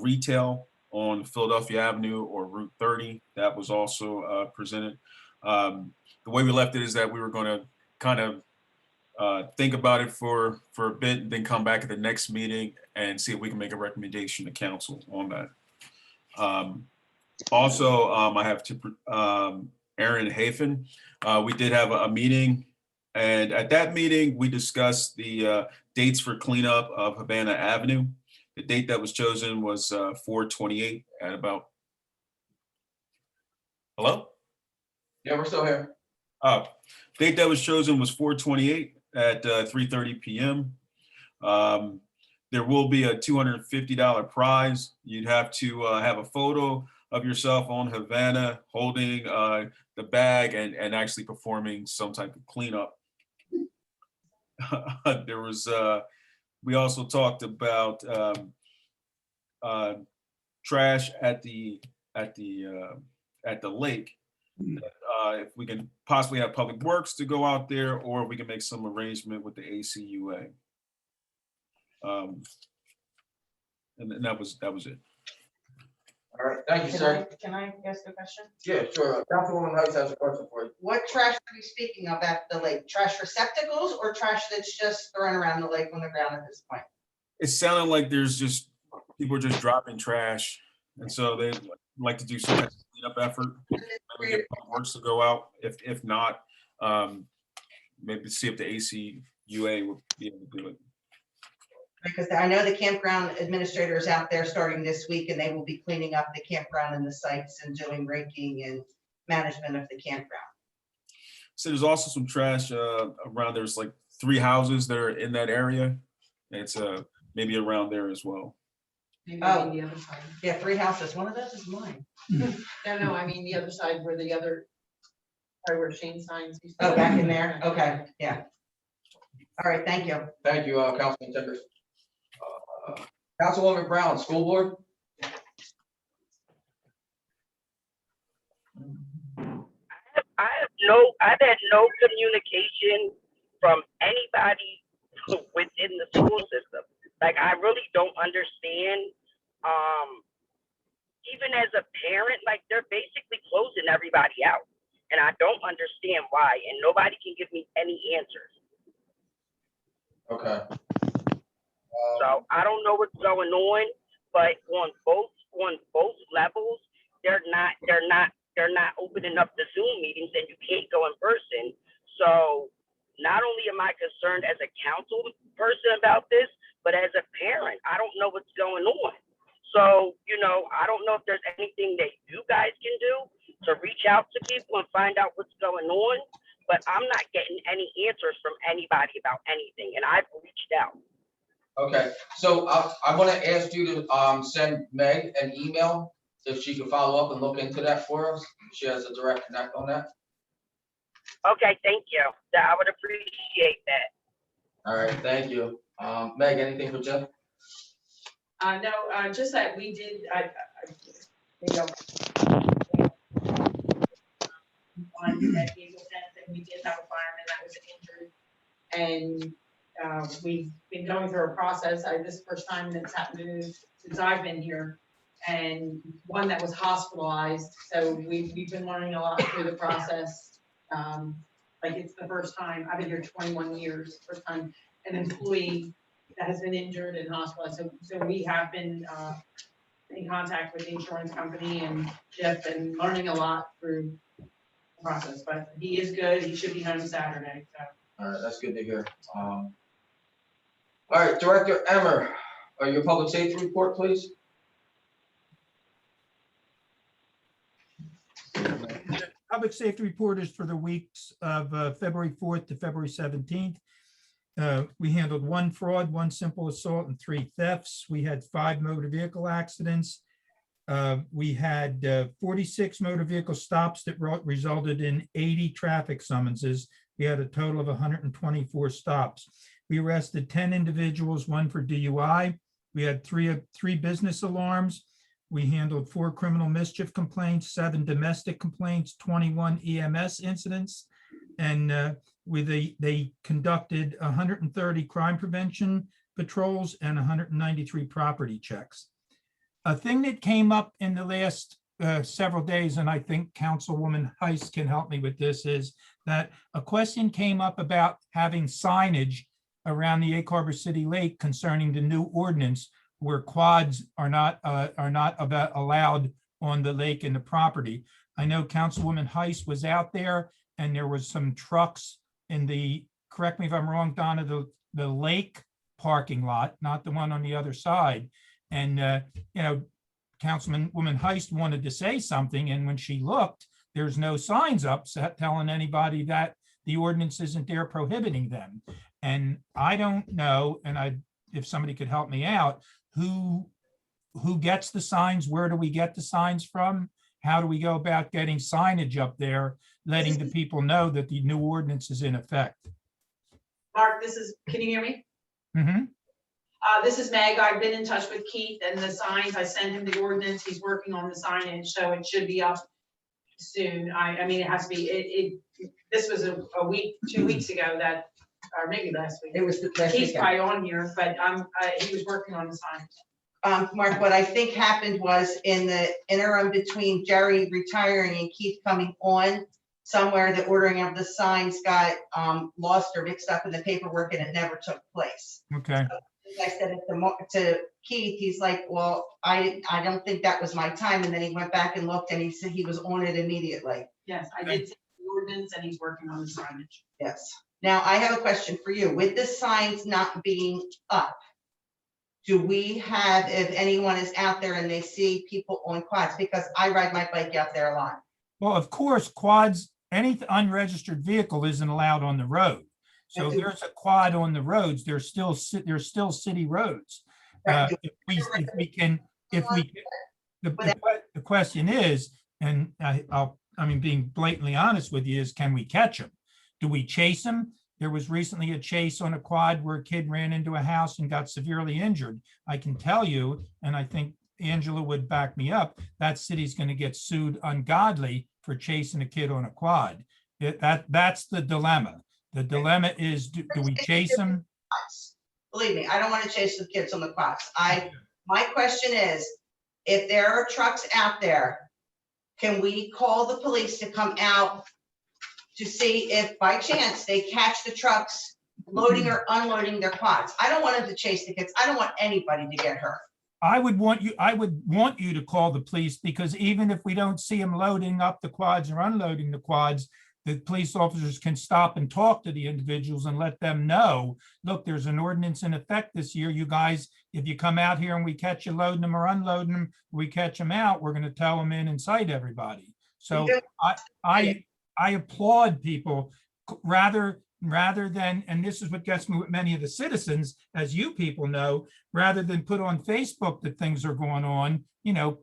retail on Philadelphia Avenue or Route 30. That was also presented. The way we left it is that we were going to kind of think about it for a bit and then come back at the next meeting and see if we can make a recommendation to council on that. Also, I have to Aaron Hafen. We did have a meeting, and at that meeting, we discussed the dates for cleanup of Havana Avenue. The date that was chosen was 4/28 at about. Hello? Yeah, we're still here. Date that was chosen was 4/28 at 3:30 p.m. There will be a $250 prize. You'd have to have a photo of yourself on Havana holding the bag and actually performing some type of cleanup. There was, we also talked about trash at the lake. If we can possibly have Public Works to go out there, or we can make some arrangement with the ACUA. And that was it. All right, thank you, sir. Can I ask a question? Yeah, sure. Councilwoman Heights has a question for you. What trash are we speaking of at the lake? Trash receptacles or trash that's just thrown around the lake on the ground at this point? It sounded like there's just people are just dropping trash, and so they like to do some kind of cleanup effort. Maybe get Public Works to go out. If not, maybe see if the ACUA would be able to do it. Because I know the campground administrator is out there starting this week, and they will be cleaning up the campground and the sites and doing raking and management of the campground. So there's also some trash around. There's like 3 houses that are in that area. And it's maybe around there as well. Maybe Oh. the other side. Yeah, 3 houses. One of those is mine. No, I mean the other side where the other, probably where Shane signs. used to Oh, be. back in there? Okay, yeah. All right, thank you. Thank you, Councilman Timbers. Councilwoman Brown, school board? I've had no communication from anybody within the school system. Like, I really don't understand. Even as a parent, like, they're basically closing everybody out. And I don't understand why, and nobody can give me any answers. Okay. So I don't know what's going on, but on both levels, they're not opening up the Zoom meetings, and you can't go in person. So not only am I concerned as a council person about this, but as a parent, I don't know what's going on. So, I don't know if there's anything that you guys can do to reach out to people and find out what's going on, but I'm not getting any answers from anybody about anything, and I've reached out. Okay, so I'm gonna ask you to send Meg an email if she can follow up and look into that for us. She has a direct connect on that. Okay, thank you. I would appreciate that. All right, thank you. Meg, anything for Jeff? No, just that we did, you know, on that vehicle fence, and we did have a fireman that was injured. And we've been going through a process. This is the first time that's happened since I've been here. And one that was hospitalized. So we've been learning a lot through the process. Like it's the first time, I've been here 21 years, first time an employee that has been injured and hospitalized. So we have been in contact with the insurance company and Jeff been learning a lot through the process, but he is good. He should be home Saturday, so. All right, that's good to hear. All right, Director Emmer, your public safety report, please. The public safety report is for the weeks of February 4th to February 17th. We handled 1 fraud, 1 simple assault, and 3 thefts. We had 5 motor vehicle accidents. We had 46 motor vehicle stops that resulted in 80 traffic summonses. We had a total of 124 stops. We arrested 10 individuals, 1 for DUI. We had 3 business alarms. We handled 4 criminal mischief complaints, 7 domestic complaints, 21 EMS incidents, and they conducted 130 crime prevention patrols and 193 property checks. A thing that came up in the last several days, and I think Councilwoman Heiss can help me with this, is that a question came up about having signage around the Egg Harbor City Lake concerning the new ordinance where quads are not allowed on the lake and the property. I know Councilwoman Heiss was out there and there was some trucks in the, correct me if I'm wrong, Donna, the lake parking lot, not the one on the other side. And, you know, Councilwoman Heiss wanted to say something, and when she looked, there's no signs up telling anybody that the ordinance isn't there prohibiting them. And I don't know, and if somebody could help me out, who gets the signs? Where do we get the signs from? How do we go about getting signage up there, letting the people know that the new ordinance is in effect? Mark, can you hear me? Mm-hmm. This is Meg. I've been in touch with Keith and the signs. I sent him the ordinance. He's working on the signage, so it should be up soon. I mean, it has to be, this was a week, 2 weeks ago that, or maybe last week. It was the last He's weekend. probably on here, but he was working on the signs. Mark, what I think happened was in the interim between Jerry retiring and Keith coming on, somewhere the ordering of the signs got lost or mixed up in the paperwork and it never took place. Okay. So, I said it to Keith, he's like, well, I don't think that was my time. And then he went back and looked and he said he was on it immediately. Yes, I did see the ordinance and he's working on the signage. Yes. Now I have a question for you. With the signs not being up, do we have, if anyone is out there and they see people on quads, because I ride my bike out there a lot. Well, of course, quads, any unregistered vehicle isn't allowed on the road. So if there's a quad on the roads, there's still city roads. The question is, and I mean, being blatantly honest with you, is can we catch them? Do we chase them? There was recently a chase on a quad where a kid ran into a house and got severely injured. I can tell you, and I think Angela would back me up, that city's going to get sued ungodly for chasing a kid on a quad. That's the dilemma. The dilemma is, do we chase them? Believe me, I don't want to chase the kids on the quads. My question is, if there are trucks out there, can we call the police to come out to see if by chance they catch the trucks loading or unloading their quads? I don't want them to chase the kids. I don't want anybody to get hurt. I would want you to call the police, because even if we don't see them loading up the quads or unloading the quads, the police officers can stop and talk to the individuals and let them know, look, there's an ordinance in effect this year. You guys, if you come out here and we catch you loading them or unloading them, we catch them out, we're going to tow them in and cite everybody. So I applaud people rather than, and this is what gets me with many of the citizens, as you people know, rather than put on Facebook that things are going on,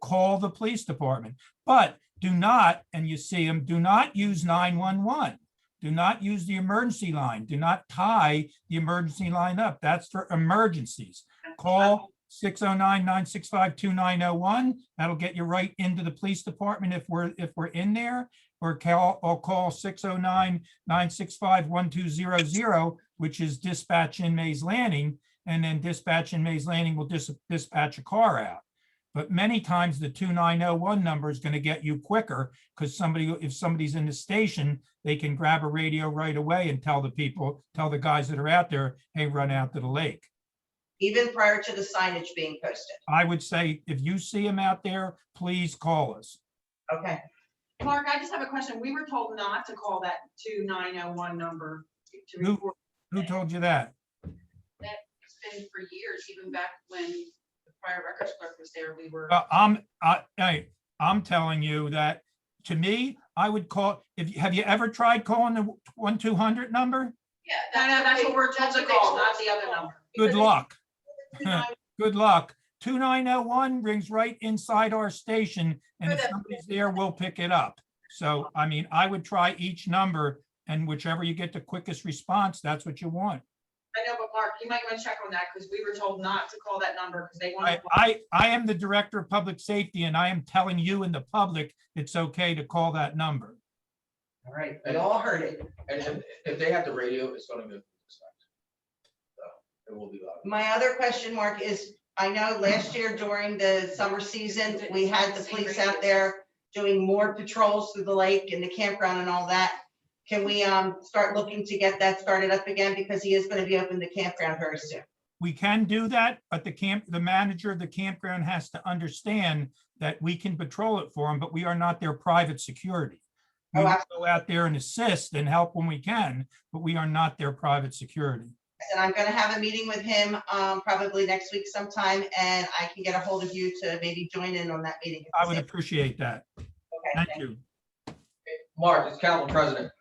call the police department. But do not, and you see them, do not use 911. Do not use the emergency line. Do not tie the emergency line up. That's for emergencies. Call 609-965-2901. That'll get you right into the police department if we're in there, or call 609-965-1200, which is dispatch in Mays Landing, and then dispatch in Mays Landing will dispatch a car out. But many times the 2901 number is going to get you quicker, because if somebody's in the station, they can grab a radio right away and tell the guys that are out there, hey, run out to the lake. Even prior to the signage being posted. I would say if you see them out there, please call us. Okay. Mark, I just have a question. We were told not to call that 2901 number to Who- report. Who told you that? That's been for years, even back when the prior records clerk was there, we were. I'm telling you that, to me, I would call, have you ever tried calling the 1-200 number? Yeah, that's what we're told to call, not the other number. Good luck. Good luck. 2901 rings right inside our station, and if somebody's there, we'll pick it up. So, I mean, I would try each number, and whichever you get the quickest response, that's what you want. I know, but Mark, you might want to check on that, because we were told not to call that number because they want. I am the director of public safety, and I am telling you and the public, it's okay to call that number. All right, we all heard it. And if they have the radio, it's gonna go. So it will be loud. My other question, Mark, is I know last year during the summer season, we had the police out there doing more patrols through the lake and the campground and all that. Can we start looking to get that started up again, because he is going to be open the campground very soon? We can do that, but the manager of the campground has to understand that we can patrol it for him, but we are not their private security. We will go out there and assist and help when we can, but we are not their private security. And I'm going to have a meeting with him probably next week sometime, and I can get a hold of you to maybe join in on that meeting. I would appreciate that. Okay, Thank you. Mark, as council president,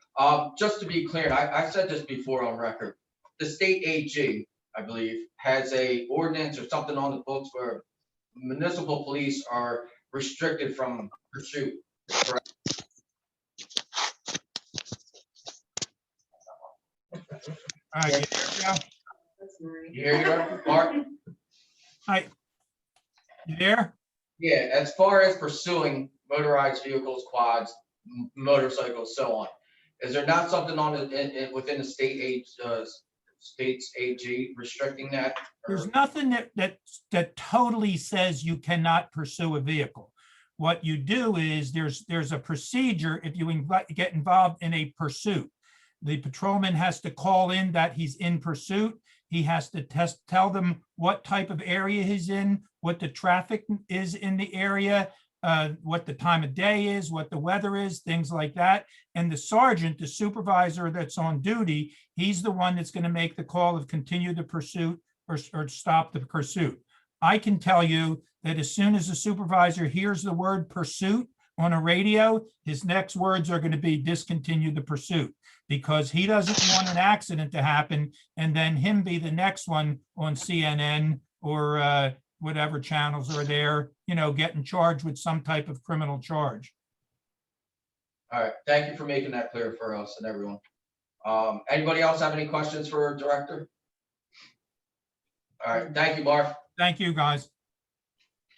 just to be clear, I said this before on record, the state AG, I believe, has a ordinance or something on the books where municipal police are restricted from pursuit. Correct? All right, you there, Joe? You hear me, Mark? Hi. You there? Yeah, as far as pursuing motorized vehicles, quads, motorcycles, so on, is there not something on within the state's AG restricting that? There's nothing that totally says you cannot pursue a vehicle. What you do is there's a procedure if you get involved in a pursuit. The patrolman has to call in that he's in pursuit. He has to tell them what type of area he's in, what the traffic is in the area, what the time of day is, what the weather is, things like that. And the sergeant, the supervisor that's on duty, he's the one that's going to make the call of continue the pursuit or stop the pursuit. I can tell you that as soon as the supervisor hears the word pursuit on a radio, his next words are going to be discontinue the pursuit, because he doesn't want an accident to happen and then him be the next one on CNN or whatever channels are there, getting charged with some type of criminal charge. All right, thank you for making that clear for us and everyone. Anybody else have any questions for our director? All right, thank you, Mark. Thank you, guys.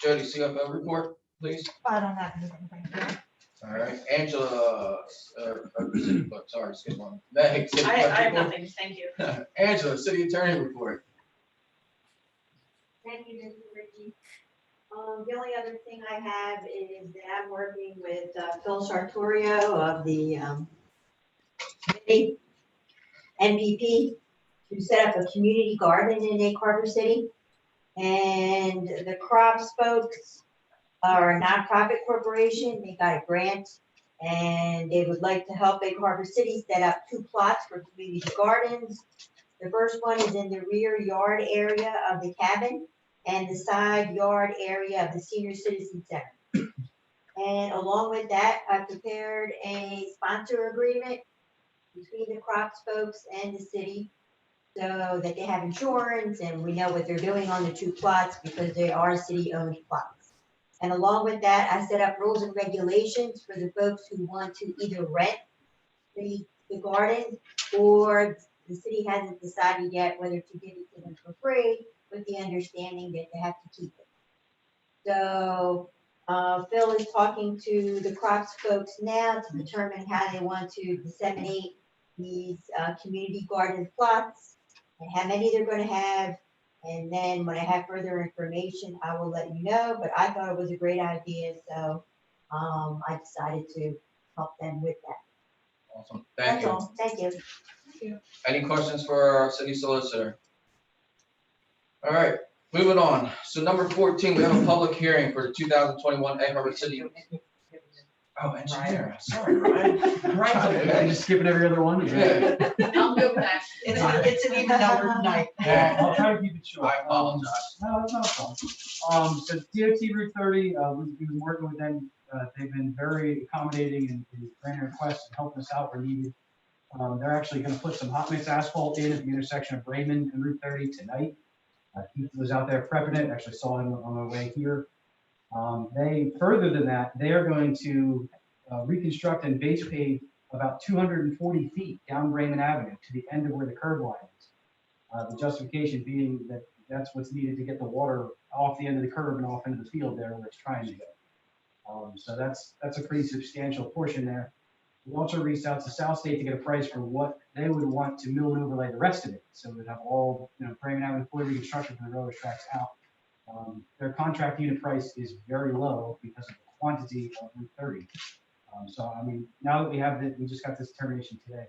Jody, CFO report, please. I don't have. All right, Angela, sorry, skip one. Meg, city I clerk have report. nothing, thank you. Angela, city attorney report. Thank you, Mr. Ritchie. The only other thing I have is that I'm working with Phil Sartorio of the committee, NPP, to set up a community garden in Egg Harbor City. And the Crops folks are a nonprofit corporation. They got a grant and they would like to help Egg Harbor City set up 2 plots for community gardens. The first one is in the rear yard area of the cabin and the side yard area of the senior citizen center. And along with that, I prepared a sponsor agreement between the Crocs folks and the city, so that they have insurance and we know what they're doing on the 2 plots because they are city-owned plots. And along with that, I set up rules and regulations for the folks who want to either rent the garden, or the city hasn't decided yet whether to give it to them for free, with the understanding that they have to keep it. So Phil is talking to the Crocs folks now to determine how they want to disseminate these community garden plots and how many they're going to have. And then when I have further information, I will let you know. But I thought it was a great idea, so I decided to help them with that. Awesome, thank you. That's all. Thank you. Any questions for our city solicitor? All right, moving on. So number 14, we have a public hearing for the 2021 Egg Harbor City. Oh, engineer, sorry, Ryan. I just skip it every other one. Yeah. I'll go back. It's an even numbered night. I'll try to keep it short. I apologize. No, it's not a problem. So DOT Route 30, we've been working with them. They've been very accommodating and granting requests and helping us out where needed. They're actually going to put some hot mix asphalt in at the intersection of Raymond and Route 30 tonight. Keith was out there prepping it. Actually saw him on the way here. They, further than that, they are going to reconstruct and base pave about 240 feet down Raymond Avenue to the end of where the curb line is. The justification being that that's what's needed to get the water off the end of the curb and off into the field there where it's trying to go. So that's a pretty substantial portion there. We also reached out to South State to get a price for what they would want to mill and overlay the rest of it. So we'd have all, Raymond Avenue fully reconstructed from the railroad tracks out. Their contract unit price is very low because of the quantity of Route 30. So, I mean, now that we have that, we just got this determination today.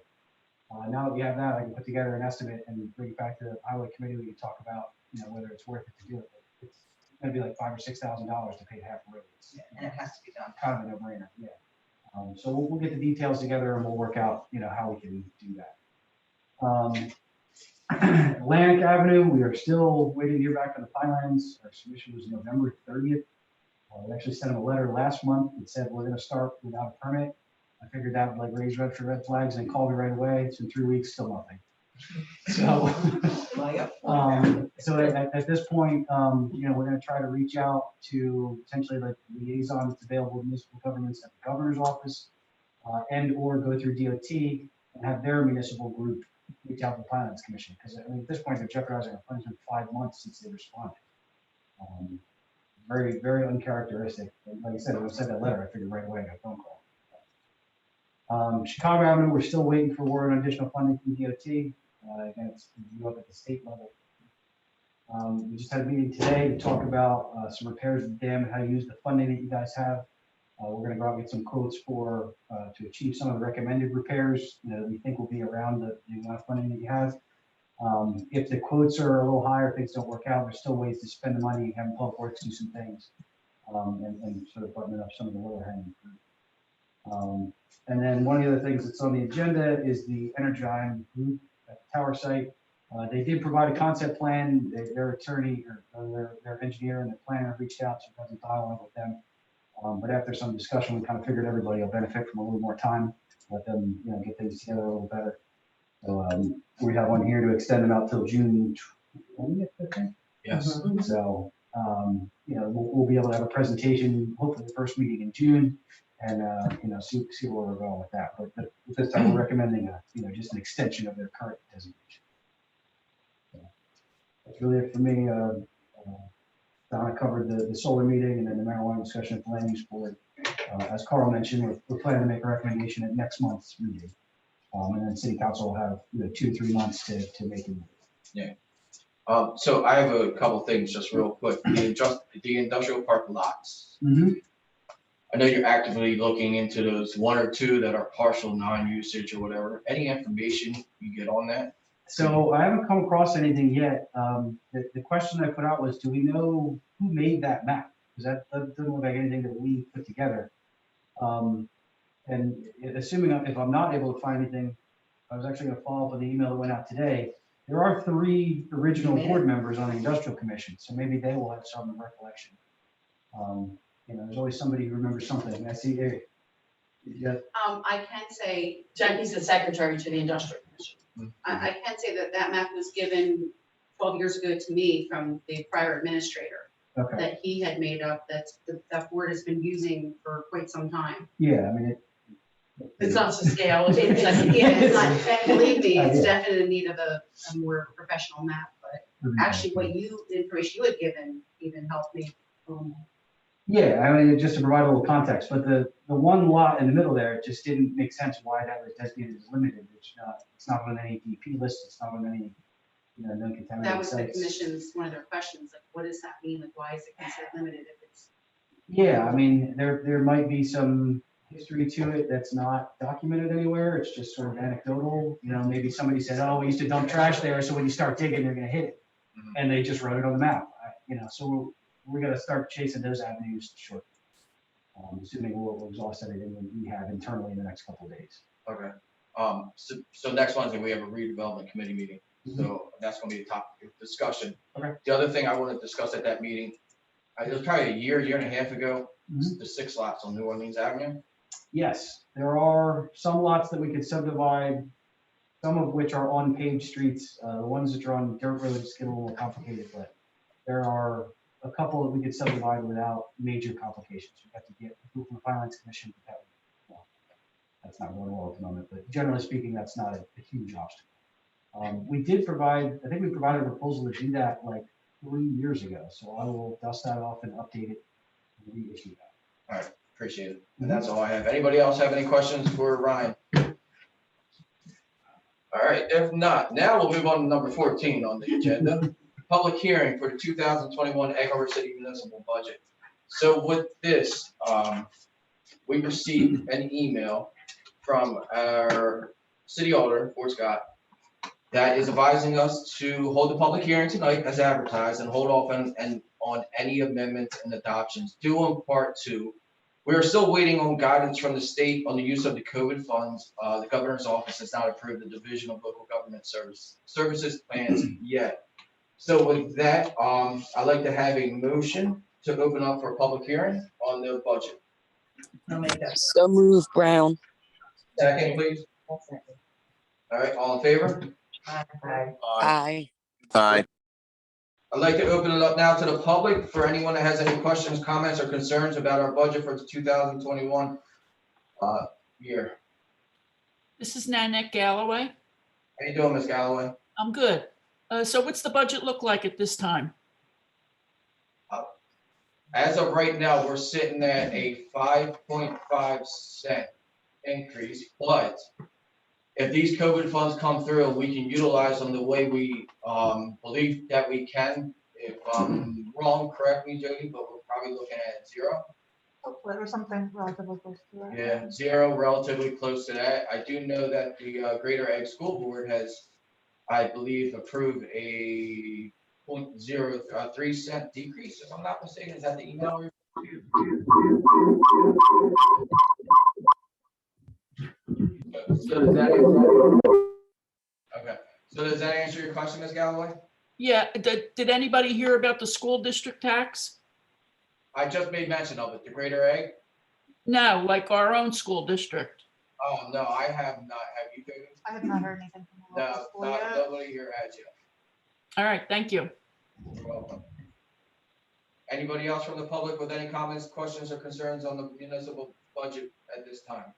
Now that we have that, I can put together an estimate and bring it back to the highway committee. We can talk about, whether it's worth it to do it. It's going to be like $5,000 or $6,000 to pay half the road. And it has to be done. Kind of a no-brainer, yeah. So we'll get the details together and we'll work out, how we can do that. Atlantic Avenue, we are still waiting to hear back on the filings. Our submission was November 30th. We actually sent them a letter last month that said we're going to start without a permit. I figured that would like raise red flags and called me right away. It's been 3 weeks, still nothing. So, so at this point, we're going to try to reach out to potentially like liaison that's available to municipal governments at the governor's office, and or go through DOT and have their municipal group reach out to the Finance Commission, because I mean, at this point they're jeopardizing our funds in 5 months since they responded. Very, very uncharacteristic. And like I said, when I sent that letter, I figured right away I got a phone call. Chicago Avenue, we're still waiting for word on additional funding from DOT. Again, it's up at the state level. We just had a meeting today to talk about some repairs of the dam and how to use the funding that you guys have. We're going to go out and get some quotes for to achieve some of the recommended repairs that we think will be around the amount of funding that you have. If the quotes are a little higher, things don't work out, there's still ways to spend the money, having Public Works do some things, and sort of button up some of the lower hanging fruit. And then one of the other things that's on the agenda is the Energine group at the tower site. They did provide a concept plan. Their attorney or their engineer and the planner reached out to present dialogue with them. But after some discussion, we kind of figured everybody will benefit from a little more time, let them get things together a little better. So we have one here to extend them out till June 20th, I think. Yes. So we'll be able to have a presentation, hopefully the first meeting in June, and see where we're going with that. But this time we're recommending just an extension of their current designation. So that's really it for me. Donna covered the solar meeting and then the marijuana discussion at the land use board. As Carl mentioned, we're planning to make a recommendation at next month's meeting. And then city council will have 2 to 3 months to make it. Yeah. So I have a couple things just real quick. The industrial park lots. Mm-hmm. I know you're actively looking into those 1 or 2 that are partial non-usage or whatever. Any information you get on that? So I haven't come across anything yet. The question I put out was, do we know who made that map? Because that doesn't look like anything that we put together. And assuming if I'm not able to find anything, I was actually going to follow up with the email that went out today. There are 3 original board members on the industrial commission, so maybe they will have some recollection. there's always somebody who remembers something. I see there. Yeah, I can say Jackie's the secretary to the industrial commission. Mhm. I can say that that map was given 12 years ago to me from the prior administrator okay. that he had made up that board has been using for quite some time. Yeah, I mean, It's not to scale. It's not, believe me, it's definitely in need of a more professional map, but actually the information you had given even helped me. Yeah, I mean, just to provide a little context, but the one lot in the middle there, it just didn't make sense why that was designated as limited. It's not on any DP list, it's not on any, That non-contaminated was the sites. commission's, one of their questions, like, what does that mean? Like, why is it considered limited if it's? Yeah, I mean, there might be some history to it that's not documented anywhere. It's just sort of anecdotal. Maybe somebody said, oh, we used to dump trash there, so when you start digging, you're gonna hit it. Mhm. And they just wrote it on the map. So we're gonna start chasing those avenues short. Assuming we'll exhaust everything we have internally in the next couple of days. Okay. So next Wednesday, we have a redevelopment committee meeting. So that's gonna be a topic of discussion. Okay. The other thing I want to discuss at that meeting, it was probably a year and a half ago, the 6 lots on New Orleans Avenue. Yes, there are some lots that we could subdivide, some of which are on paved streets. The ones that are on dirt roads get a little complicated, but there are a couple that we could subdivide without major complications. We have to get approval from the Finance Commission, but that's not going well at the moment, but generally speaking, that's not a huge obstacle. We did provide, I think we provided a proposal to do that like 3 years ago, so I will dust that off and update it and reissue that. All right, appreciate it. And that's all I have. Anybody else have any questions for Ryan? All right, if not, now we'll move on to number 14 on the agenda. Public hearing for the 2021 Egg Harbor City Municipal Budget. So with this, we received an email from our city auditor, Fort Scott, that is advising us to hold the public hearing tonight as advertised and hold off on any amendments and adoptions due in part to, we are still waiting on guidance from the state on the use of the COVID funds. The governor's office has not approved the Division of Local Government Services plans yet. So with that, I'd like to have a motion to open up for a public hearing on the budget. I'll make that. So move, Brown. Second, please. All right, all in favor? Aye. Aye. I'd like to open it up now to the public for anyone that has any questions, comments, or concerns about our budget for the 2021 year. This is Nanette Galloway. How you doing, Ms. Galloway? I'm good. So what's the budget look like at this time? As of right now, we're sitting at a 5.5 cent increase, but if these COVID funds come through and we can utilize them the way we believe that we can, if I'm wrong, correct me, Jody, but we're probably looking at 0. Or something relatively close to that. Yeah, 0, relatively close to that. I do know that the Greater Egg School Board has, I believe, approved a 0.03 cent decrease, if I'm not mistaken. Is that the email? So does that okay. So does that answer your question, Ms. Galloway? Yeah, did anybody hear about the school district tax? I just made mention of it, the Greater Egg. No, like our own school district. Oh, no, I have not. Have you, David? I have not heard anything from the local school yet. Nobody here has yet. All right, thank you. You're welcome. Anybody else from the public with any comments, questions, or concerns on the municipal budget at this time?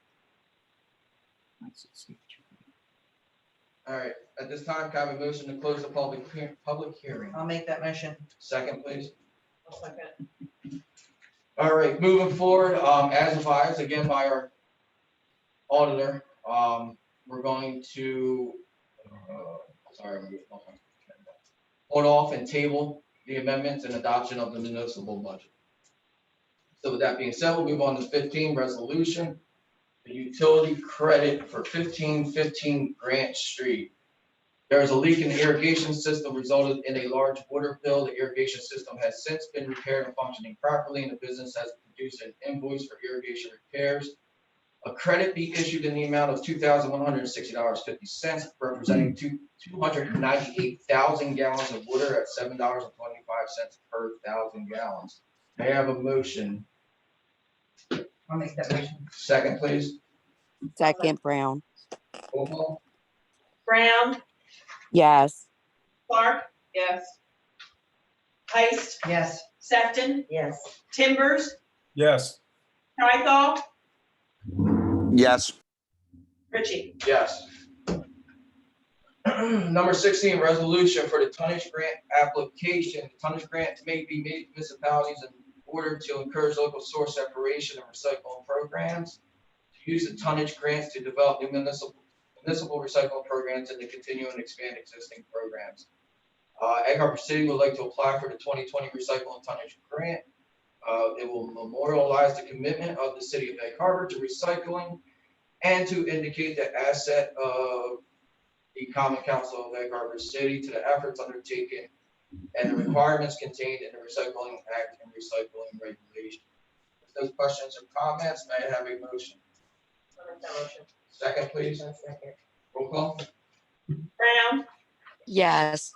All right, at this time, can I have a motion to close the public hearing? I'll make that motion. Second, please. I'll second. All right, moving forward, as advised again by our auditor, we're going to, hold off and table the amendments and adoption of the municipal budget. So with that being said, we'll move on to 15, resolution. The utility credit for 1515 Grant Street. There is a leak in the irrigation system resulted in a large water bill. The irrigation system has since been repaired and functioning properly, and the business has produced an invoice for irrigation repairs. A credit be issued in the amount of $2,160.50, representing 298,000 gallons of water at $7.25 per 1,000 gallons. May I have a motion I'll make that motion. Second, please. Second, Brown. Roll call. Brown, Yes. Clark. Yes. Heist, Yes. Sefton, Yes. Timbers, Yes. Python, Yes. Ritchie. Yes. Number 16, resolution for the tonnage grant application. The tonnage grant may be made to municipalities in order to encourage local source separation and recycling programs. To use the tonnage grants to develop new municipal recycling programs and to continue and expand existing programs. Egg Harbor City would like to apply for the 2020 recycling tonnage grant. It will memorialize the commitment of the city of Egg Harbor to recycling and to indicate the asset of the Common Council of Egg Harbor City to the efforts undertaken and the requirements contained in the Recycling Act and recycling regulations. If there's questions or comments, may I have a motion? Second, please. Second. Roll call. Brown, Yes.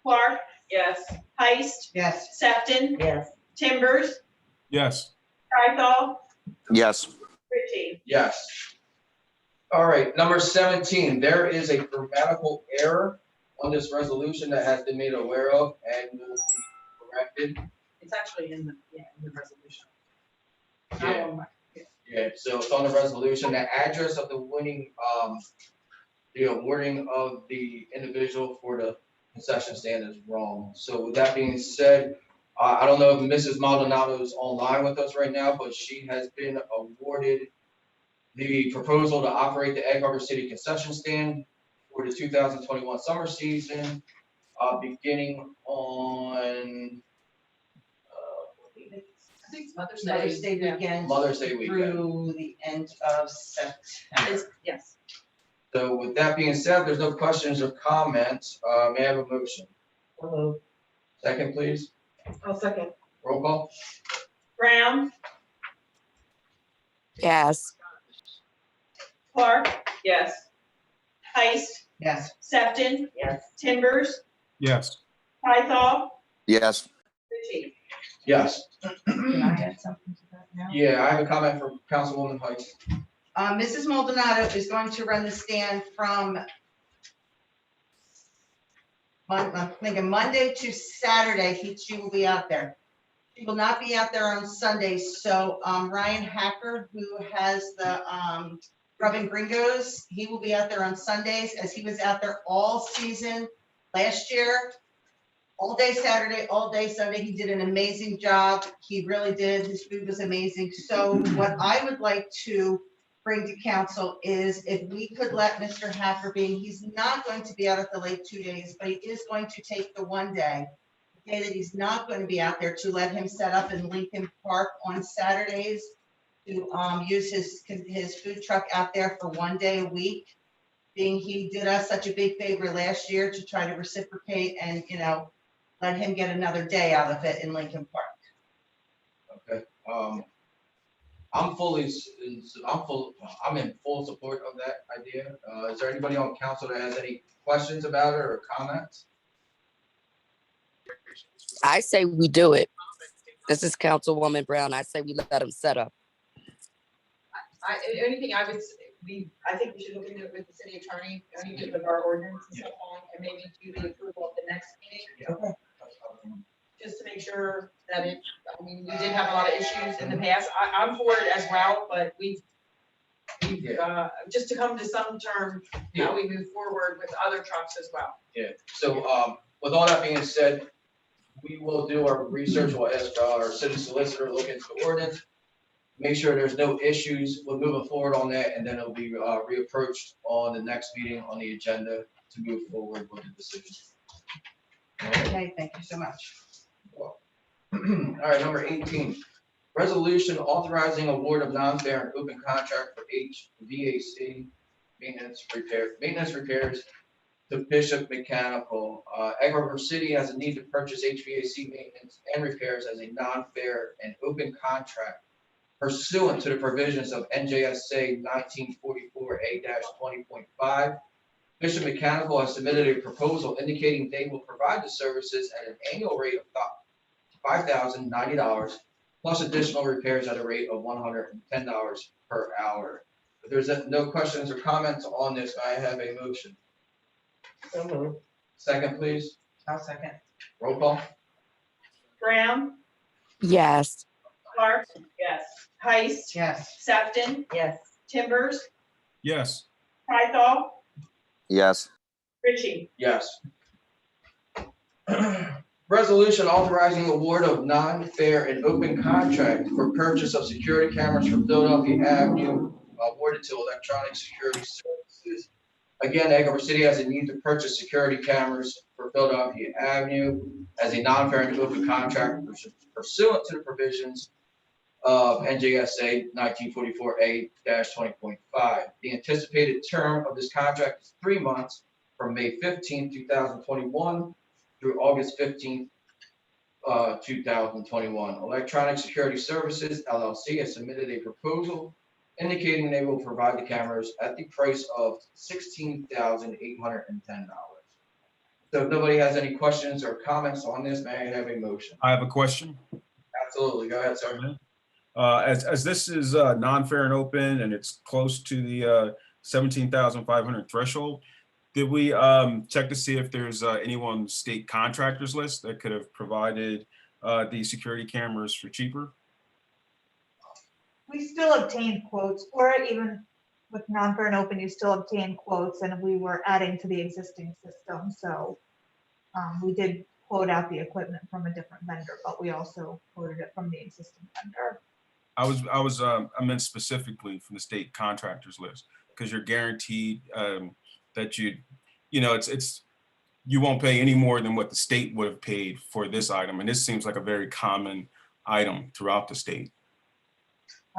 Clark. Yes. Heist, Yes. Sefton, Yes. Timbers, Yes. Python, Yes. Ritchie. Yes. All right, number 17, there is a grammatical error on this resolution that has been made aware of and will be corrected. It's actually in the resolution. Yeah. Yeah, so it's on the resolution, the address of the winning, the awarding of the individual for the concession stand is wrong. So with that being said, I don't know if Mrs. Maldonado is online with us right now, but she has been awarded the proposal to operate the Egg Harbor City concession stand for the 2021 summer season, beginning on I think it's Mother's Mother's Day. Day weekend. Mother's Day weekend. Through the end of September. Yes. So with that being said, there's no questions or comments. May I have a motion? Second, please. I'll second. Roll call. Brown, Yes. Clark. Yes. Heist, Yes. Sefton, Yes. Timbers, Yes. Python, Yes. Ritchie. Yes. Can I add something to that now? Yeah, I have a comment from Councilwoman Height. Mrs. Maldonado is going to run the stand from I'm thinking Monday to Saturday, she will be out there. She will not be out there on Sundays. So Ryan Hacker, who has the Rubbing Gringos, he will be out there on Sundays, as he was out there all season last year. All day Saturday, all day Sunday. He did an amazing job. He really did. His food was amazing. So what I would like to bring to council is if we could let Mr. Hacker, being he's not going to be out at the lake 2 days, but he is going to take the one day, the day that he's not going to be out there, to let him set up in Lincoln Park on Saturdays to use his food truck out there for 1 day a week. Being he did us such a big favor last year to try to reciprocate and, you know, let him get another day out of it in Lincoln Park. Okay. I'm in full support of that idea. Is there anybody on council that has any questions about it or comments? I say we do it. This is Councilwoman Brown. I say we let him set up. Anything I would, I think we should look into it with the city attorney, only with our ordinance and stuff on, and maybe do the approval at the next meeting. Okay. Just to make sure that it, I mean, we did have a lot of issues in the past. I'm for it as well, but we've just to come to some term, how we move forward with other trucks as well. Yeah, so with all that being said, we will do our research. We'll ask our city solicitor to look into the ordinance, make sure there's no issues with moving forward on that, and then it'll be reapproached on the next meeting on the agenda to move forward with the decision. Okay, thank you so much. All right, number 18, resolution authorizing award of non-fair and open contract for HVAC maintenance repairs to Bishop Mechanical. Egg Harbor City has a need to purchase HVAC maintenance and repairs as a non-fair and open contract pursuant to the provisions of NJSA 1944A-20.5. Bishop Mechanical has submitted a proposal indicating they will provide the services at an annual rate of $5,090 plus additional repairs at a rate of $110 per hour. If there's no questions or comments on this, I have a motion. So moved. Second, please. I'll second. Roll call. Brown, Yes. Clark. Yes. Heist, Yes. Sefton. Yes. Timbers, Yes. Python, yes, Ritchie. Yes. Resolution authorizing award of non-fair and open contract for purchase of security cameras from Philadelphia Avenue awarded to Electronic Security Services. Again, Egg Harbor City has a need to purchase security cameras for Philadelphia Avenue as a non-fair and open contract pursuant to the provisions of NJSA 1944A-20.5. The anticipated term of this contract is 3 months from May 15, 2021 through August 15, 2021. Electronic Security Services LLC has submitted a proposal indicating they will provide the cameras at the price of $16,810. So if nobody has any questions or comments on this, may I have a motion? I have a question. Absolutely. Go ahead, sir. As this is non-fair and open and it's close to the 17,500 threshold, did we check to see if there's anyone on the state contractors list that could have provided the security cameras for cheaper? We still obtain quotes for it, even with non-fair and open, you still obtain quotes, and we were adding to the existing system, so we did quote out the equipment from a different vendor, but we also quoted it from the existing vendor. I meant specifically from the state contractors list, because you're guaranteed that you won't pay any more than what the state would have paid for this item, and this seems like a very common item throughout the state.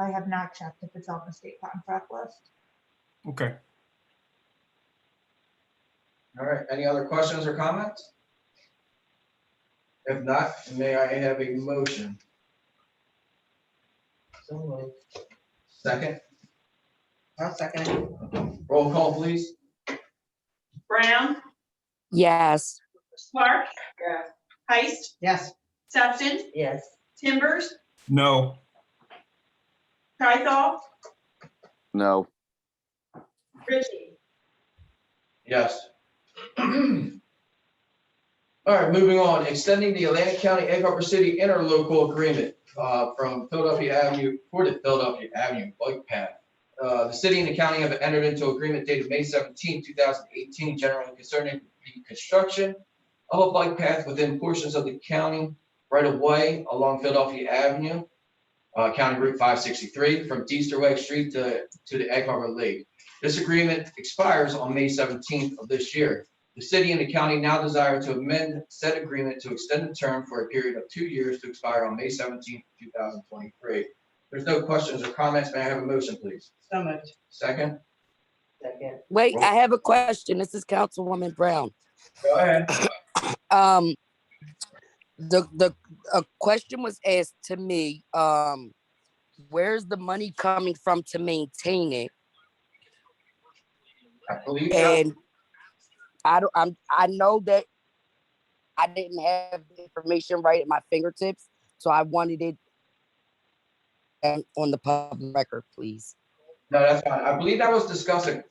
I have not checked if it's on the state contract list. Okay. All right, any other questions or comments? If not, may I have a motion? So moved. Second, I'll second it. roll call, please. Brown, Yes. Clark. Yes. Heist, Yes. Sefton. Yes. Timbers, No. Python, no, Ritchie. Yes. All right, moving on, extending the Atlantic County Egg Harbor City interlocal agreement from Philadelphia Avenue for the Philadelphia Avenue bike path. The city and the county have entered into agreement dated May 17, 2018, generally concerning the construction of a bike path within portions of the county right of way along Philadelphia Avenue, County Route 563, from Deasterway Street to the Egg Harbor Lake. This agreement expires on May 17th of this year. The city and the county now desire to amend said agreement to extend the term for a period of 2 years to expire on May 17th, 2023. There's no questions or comments. May I have a motion, please? So moved. Second? Second. Wait, I have a question. This is Councilwoman Brown. Go ahead. A question was asked to me, where's the money coming from to maintain it? I believe so. And I know that I didn't have the information right at my fingertips, so I wanted it on the public record, please. No, that's fine. I believe that was discussed a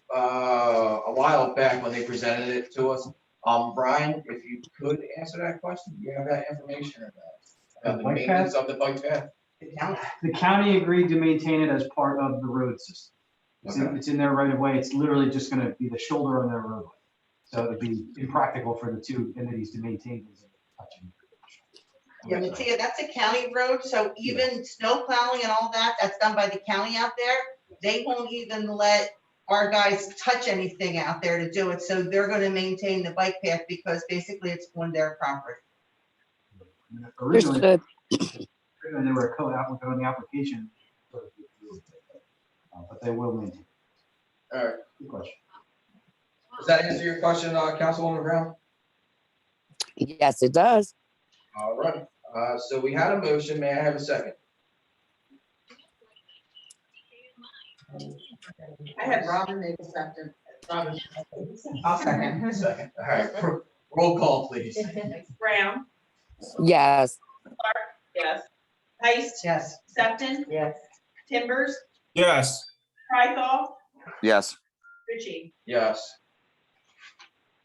while back when they presented it to us. Brian, if you could answer that question, do you have that information or that? The Bike maintenance of the bike path? The county agreed to maintain it as part of the road system. It's in their right of way. It's literally just gonna be the shoulder on their roadway. So it'd be impractical for the two entities to maintain these. Yeah, but see, that's a county road, so even snow plowing and all that, that's done by the county out there. They won't even let our guys touch anything out there to do it, so they're gonna maintain the bike path because basically it's on their property. Originally, Understood. they were co-applicant on the application. But they will maintain. All right. Good question. Does that answer your question, Councilwoman Brown? Yes, it does. All right. So we had a motion. May I have a second? I had Robin make a second. Robin. I'll second. Second. All right. Roll call, please. Brown, Yes. Clark. Yes. Heist. Yes. Sefton. Yes. Timbers. Yes. Krykoff. Yes. Ritchie. Yes.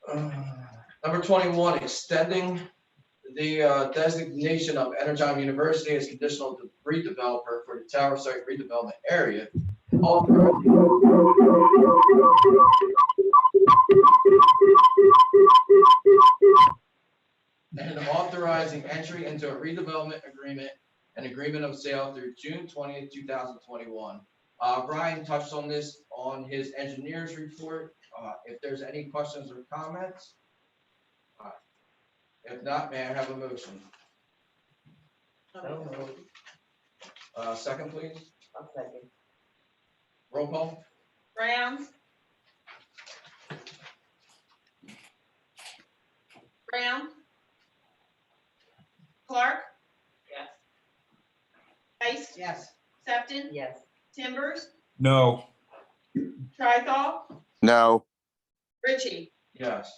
Number 21, extending the designation of Energon University as conditional redeveloper for the tower site redevelopment area. And authorizing entry into a redevelopment agreement and agreement of sale through June 20th, 2021. Brian touched on this on his engineer's report. If there's any questions or comments? If not, may I have a motion? Second, please. I'll second. Roll call. Brown. Brown. Clark. Yes. Heist. Yes. Sefton. Yes. Timbers. No. Krykoff. No. Ritchie. Yes.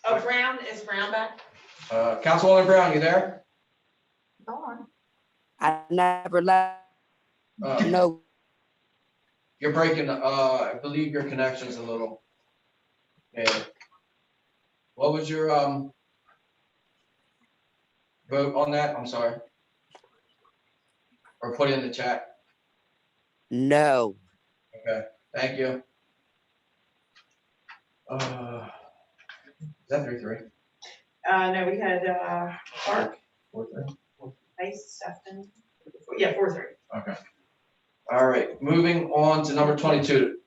Oh, Brown, is Brown back? Councilwoman Brown, you there? Go on. I never left. No. You're breaking, I believe your connection's a little. Yeah. What was your, vote on that? I'm sorry. Or put it in the chat. No. Okay, thank you. Is that 3-3? No, we had, Clark, 4-3? Heist, Sefton. Yeah, 4-3. Okay. All right, moving on to number 22.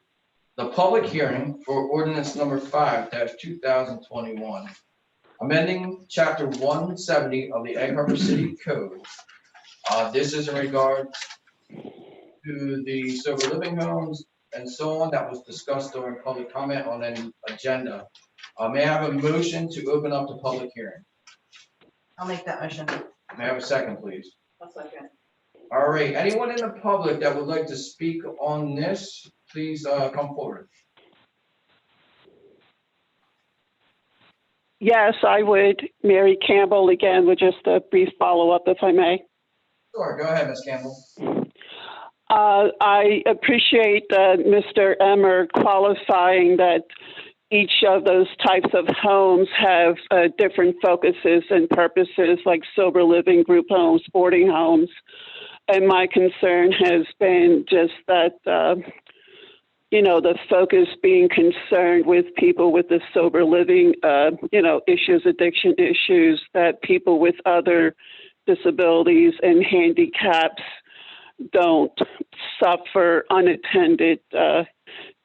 The public hearing for ordinance number 5-2021. Amending chapter 170 of the Egg Harbor City Code. This is in regard to the sober living homes and so on that was discussed during public comment on an agenda. May I have a motion to open up the public hearing? I'll make that motion. May I have a second, please? I'll second. All right, anyone in the public that would like to speak on this, please come forward. Yes, I would. Mary Campbell again with just a brief follow-up, if I may. Sure, go ahead, Ms. Campbell. I appreciate Mr. Emmer qualifying that each of those types of homes have different focuses and purposes, like sober living, group homes, boarding homes. And my concern has been just that, the focus being concerned with people with the sober living, issues, addiction issues, that people with other disabilities and handicaps don't suffer unattended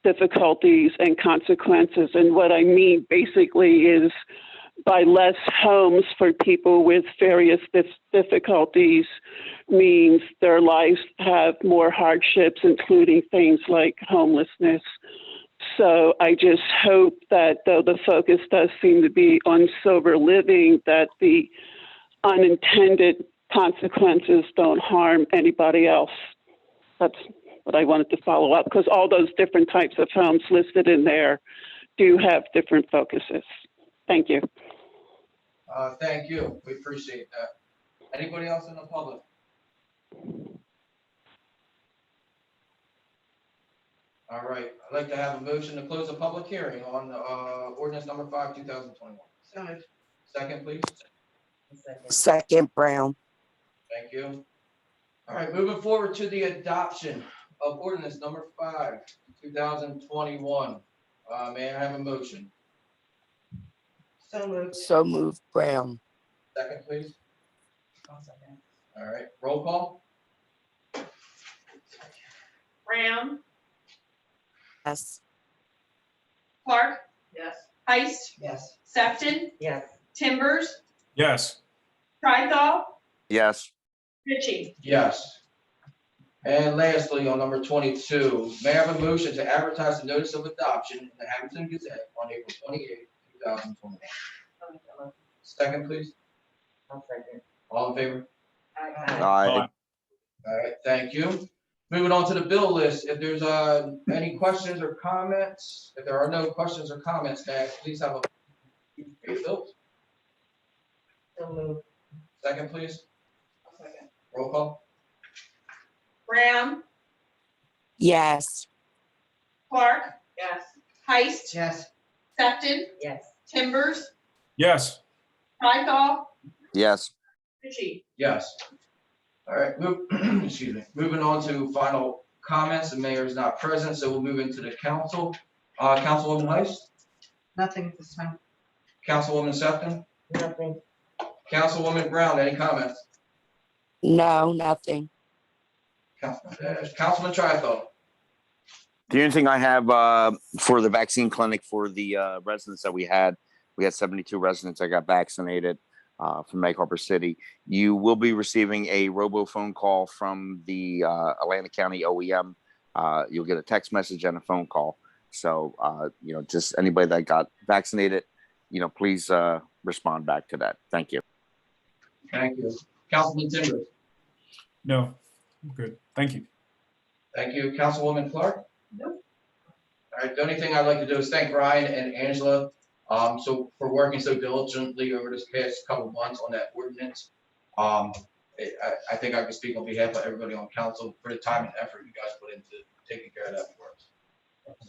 difficulties and consequences. And what I mean basically is by less homes for people with various difficulties means their lives have more hardships, including things like homelessness. So I just hope that though the focus does seem to be on sober living, that the unintended consequences don't harm anybody else. That's what I wanted to follow up, because all those different types of homes listed in there do have different focuses. Thank you. Thank you. We appreciate that. Anybody else in the public? All right, I'd like to have a motion to close the public hearing on ordinance number 5-2021. So moved. Second, please. Second, Brown. Thank you. All right, moving forward to the adoption of ordinance number 5-2021. May I have a motion? So moved. So moved, Brown. Second, please. I'll second. All right, roll call. Brown. Yes. Clark. Yes. Heist. Yes. Sefton. Yes. Timbers. Yes. Krykoff. Yes. Ritchie. Yes. And lastly, on number 22, may I have a motion to advertise the notice of adoption in the Hamilton Gazette on April 28, 2021. Second, please. I'll second. All in favor? Aye. All right, thank you. Moving on to the bill list. If there's any questions or comments, if there are no questions or comments, may I please have a bills? So moved. Second, please. Roll call. Brown, Yes. Clark. Yes. Heist, Yes. Sefton, Yes. Timbers, Yes. Python, Yes. Tucci. Yes. All right, excuse me. Moving on to final comments. The mayor is not present, so we'll move into the council. Councilwoman Heist, Nothing at this time. Councilwoman Sefton, Nothing. Councilwoman Brown, any comments? No, nothing. Councilman Trifon. The only thing I have for the vaccine clinic for the residents that we had 72 residents that got vaccinated from Egg Harbor City. You will be receiving a robo phone call from the Atlanta County OEM. You'll get a text message and a phone call. So, just anybody that got vaccinated, please respond back to that. Thank you. Thank you. Councilman Timbers. No, I'm good. Thank you. Thank you. Councilwoman Clark. No. All right, the only thing I'd like to do is thank Ryan and Angela for working so diligently over this past couple of months on that ordinance. I think I can speak on behalf of everybody on council for the time and effort you guys put into taking care of that work.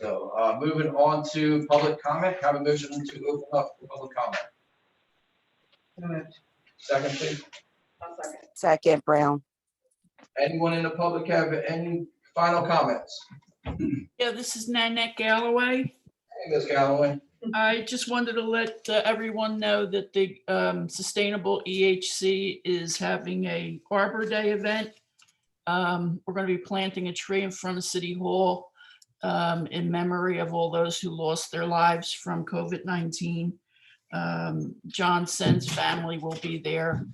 So moving on to public comment, have a motion to open up for public comment. Second, please. Second, Brown. Anyone in the public have any final comments? Yeah, this is Nanette Galloway. Hey, Ms. Galloway. I just wanted to let everyone know that the Sustainable EHC is having a Arbor Day event. We're going to be planting a tree in front of City Hall in memory of all those who lost their lives from COVID-19. John Sen's family will be there.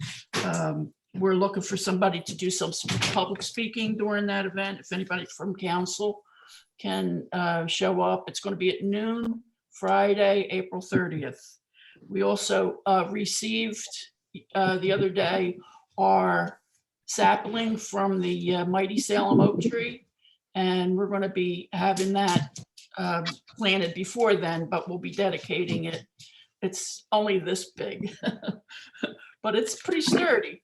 We're looking for somebody to do some public speaking during that event. If anybody from council can show up, it's going to be at noon, Friday, April 30th. We also received the other day our sapling from the Mighty Salem Oak Tree, and we're going to be having that planted before then, but we'll be dedicating it. It's only this big, but it's pretty sturdy.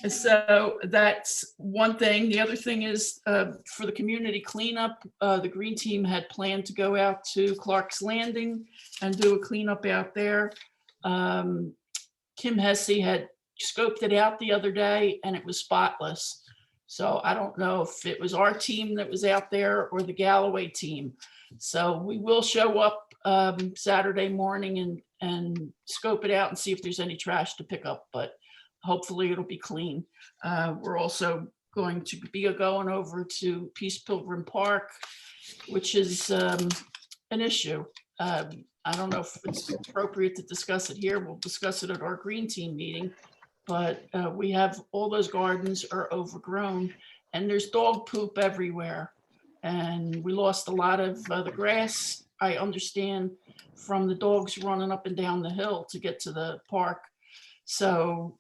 So that's one thing. The other thing is for the community cleanup, the green team had planned to go out to Clark's Landing and do a cleanup out there. Kim Hesse had scoped it out the other day and it was spotless. So I don't know if it was our team that was out there or the Galloway team. So we will show up Saturday morning and scope it out and see if there's any trash to pick up, but hopefully it'll be clean. We're also going to be going over to Peace Pilgrim Park, which is an issue. I don't know if it's appropriate to discuss it here. We'll discuss it at our green team meeting, but we have all those gardens are overgrown and there's dog poop everywhere. And we lost a lot of the grass, I understand, from the dogs running up and down the hill to get to the park. So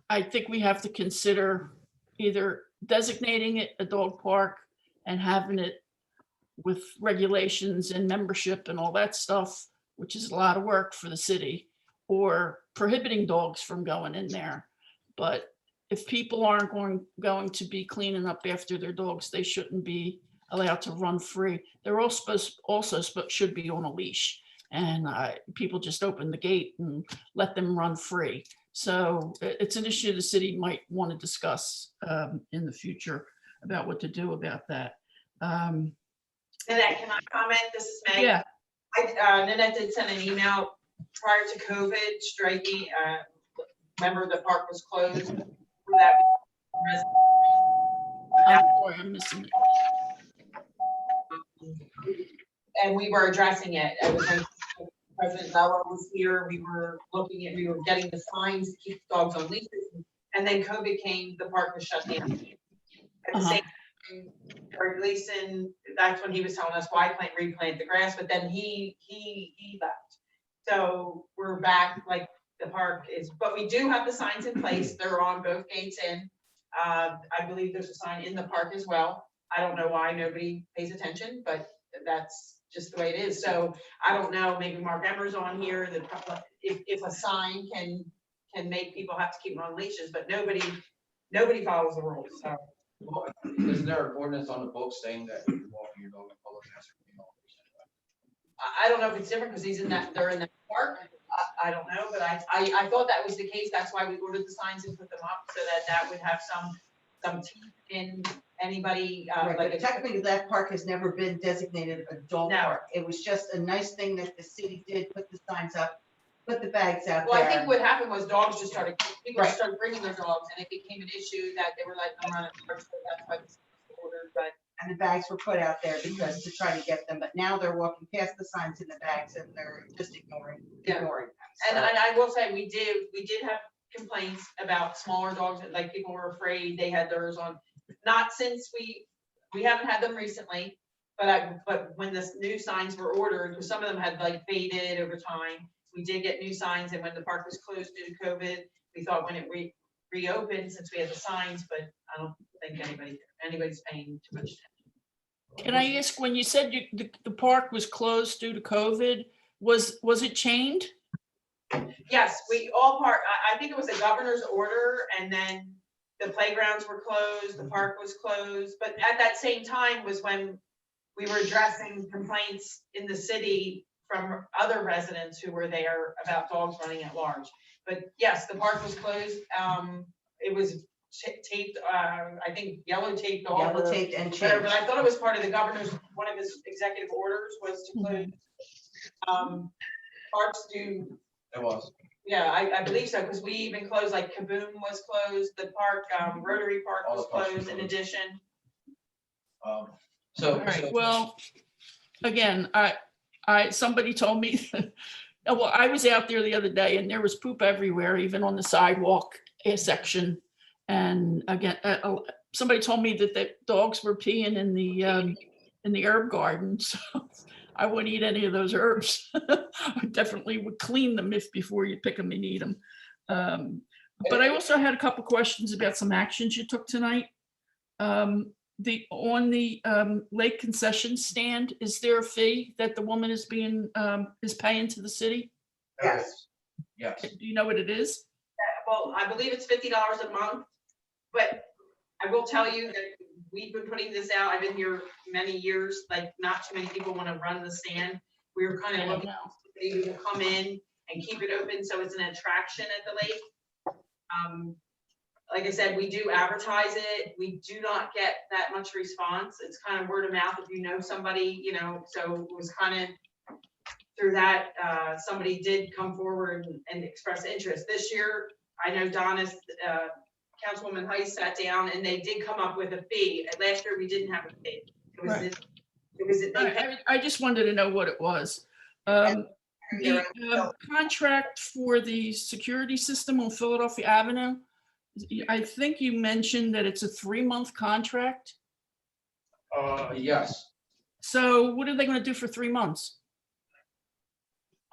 I think we have to consider either designating it a dog park and having it with regulations and membership and all that stuff, which is a lot of work for the city, or prohibiting dogs from going in there. But if people aren't going to be cleaning up after their dogs, they shouldn't be allowed to run free. They're all should be on a leash, and people just open the gate and let them run free. So it's an issue the city might want to discuss in the future about what to do about that. Nanette, can I comment? This is Meg. Yeah. Nanette did send an email prior to COVID striking. Remember the park was closed for that. I'm sorry, I'm missing it. And we were addressing it. When President Bella was here, we were getting the signs to keep dogs on leashes. And then COVID came, the park was shut down. At the same time, Greg Gleason, that's when he was telling us why replant the grass, but then he left. So we're back, like the park is, but we do have the signs in place. They're on both gates in. I believe there's a sign in the park as well. I don't know why nobody pays attention, but that's just the way it is. So I don't know, maybe Mark Emmer's on here, that if a sign can can make people have to keep them on leashes, but nobody follows the rules, so. Well, isn't there an ordinance on the books saying that you're walking your dog in public? I don't know if it's different because they're in that park. I don't know, but I thought that was the case. That's why we ordered the signs and put them up so that would have some teeth in anybody, Right, like but technically, that park has never been designated a dog No. park. It was just a nice thing that the city did, put the signs up, put the bags out Well, I there. think what happened was dogs just started, people Right. started bringing their dogs and it became an issue that they were like, I'm running, so that's why this was ordered, but. And the bags were put out there because to try to get them, but now they're walking past the signs in the bags and they're just ignoring Yeah. them. And So- I will say, we did have complaints about smaller dogs, like people were afraid they had theirs on, not since we haven't had them recently, but when the new signs were ordered, because some of them had like faded over time, we did get new signs, and when the park was closed due to COVID, we thought when it reopened, since we had the signs, but I don't think anybody's paying too much attention. Can I ask, when you said the park was closed due to COVID, was it chained? Yes, I think it was a governor's order, and then the playgrounds were closed, the park was closed, but at that same time was when we were addressing complaints in the city from other residents who were there about dogs running at large. But yes, the park was closed. It was taped, I think yellow taped off. Yellow taped and whatever, But changed. I thought it was part of the governor's, one of his executive orders was to close. Parks do. It was. Yeah, I believe so, because we even closed, like Kaboom was closed, the park, Rotary Park All was the parks were closed in closed. addition. So. All right, well, again, somebody told me, well, I was out there the other day and there was poop everywhere, even on the sidewalk section. And again, somebody told me that the dogs were peeing in the herb garden, so I wouldn't eat any of those herbs. I definitely would clean them before you pick them and eat them. But I also had a couple questions about some actions you took tonight. On the lake concession stand, is there a fee that the woman is paying to the city? Yes. Yes. Do you know what it is? Well, I believe it's $50 a month, but I will tell you that we've been putting this out. I've been here many years, like not too many people want to run the stand. We were kind of looking for somebody who can come in and keep it open so it's an attraction at the lake. Like I said, we do advertise it. We do not get that much response. It's kind of word of mouth if you know somebody, so it was kind of through that, somebody did come forward and express interest. This year, I know Donna's, Councilwoman Heiss sat down and they did come up with a fee. Last year, we didn't have a fee. Right. They I just wanted to know what it was. The contract for the security system on Philadelphia Avenue, I think you mentioned that it's a 3-month contract. Yes. So what are they going to do for 3 months?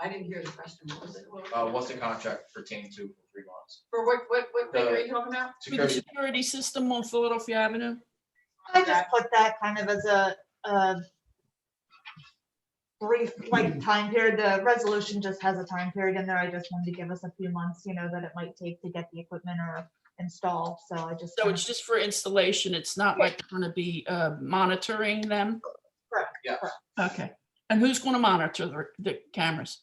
I didn't hear the question. What was it? What's the contract pertaining to for 3 months? For what thing are you talking about? For the security system on Philadelphia Avenue? I just put that kind of as a brief, time period. The resolution just has a time period in there. I just wanted to give us a few months, that it might take to get the equipment or installed. So I just. So it's just for installation. It's not like they're going to be monitoring them? Correct. Yeah. Okay. And who's going to monitor the cameras?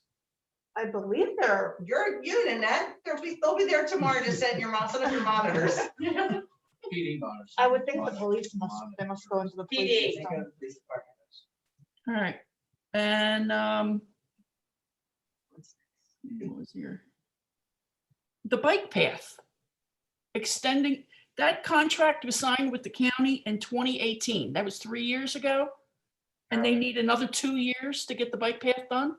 I believe they're. You and Annette, they'll be there tomorrow to set your monitors. PD monitors. I would think the police they must go into the police system. All right. And what was here? The bike path. Extending, that contract was signed with the county in 2018. That was 3 years ago. And they need another 2 years to get the bike path done?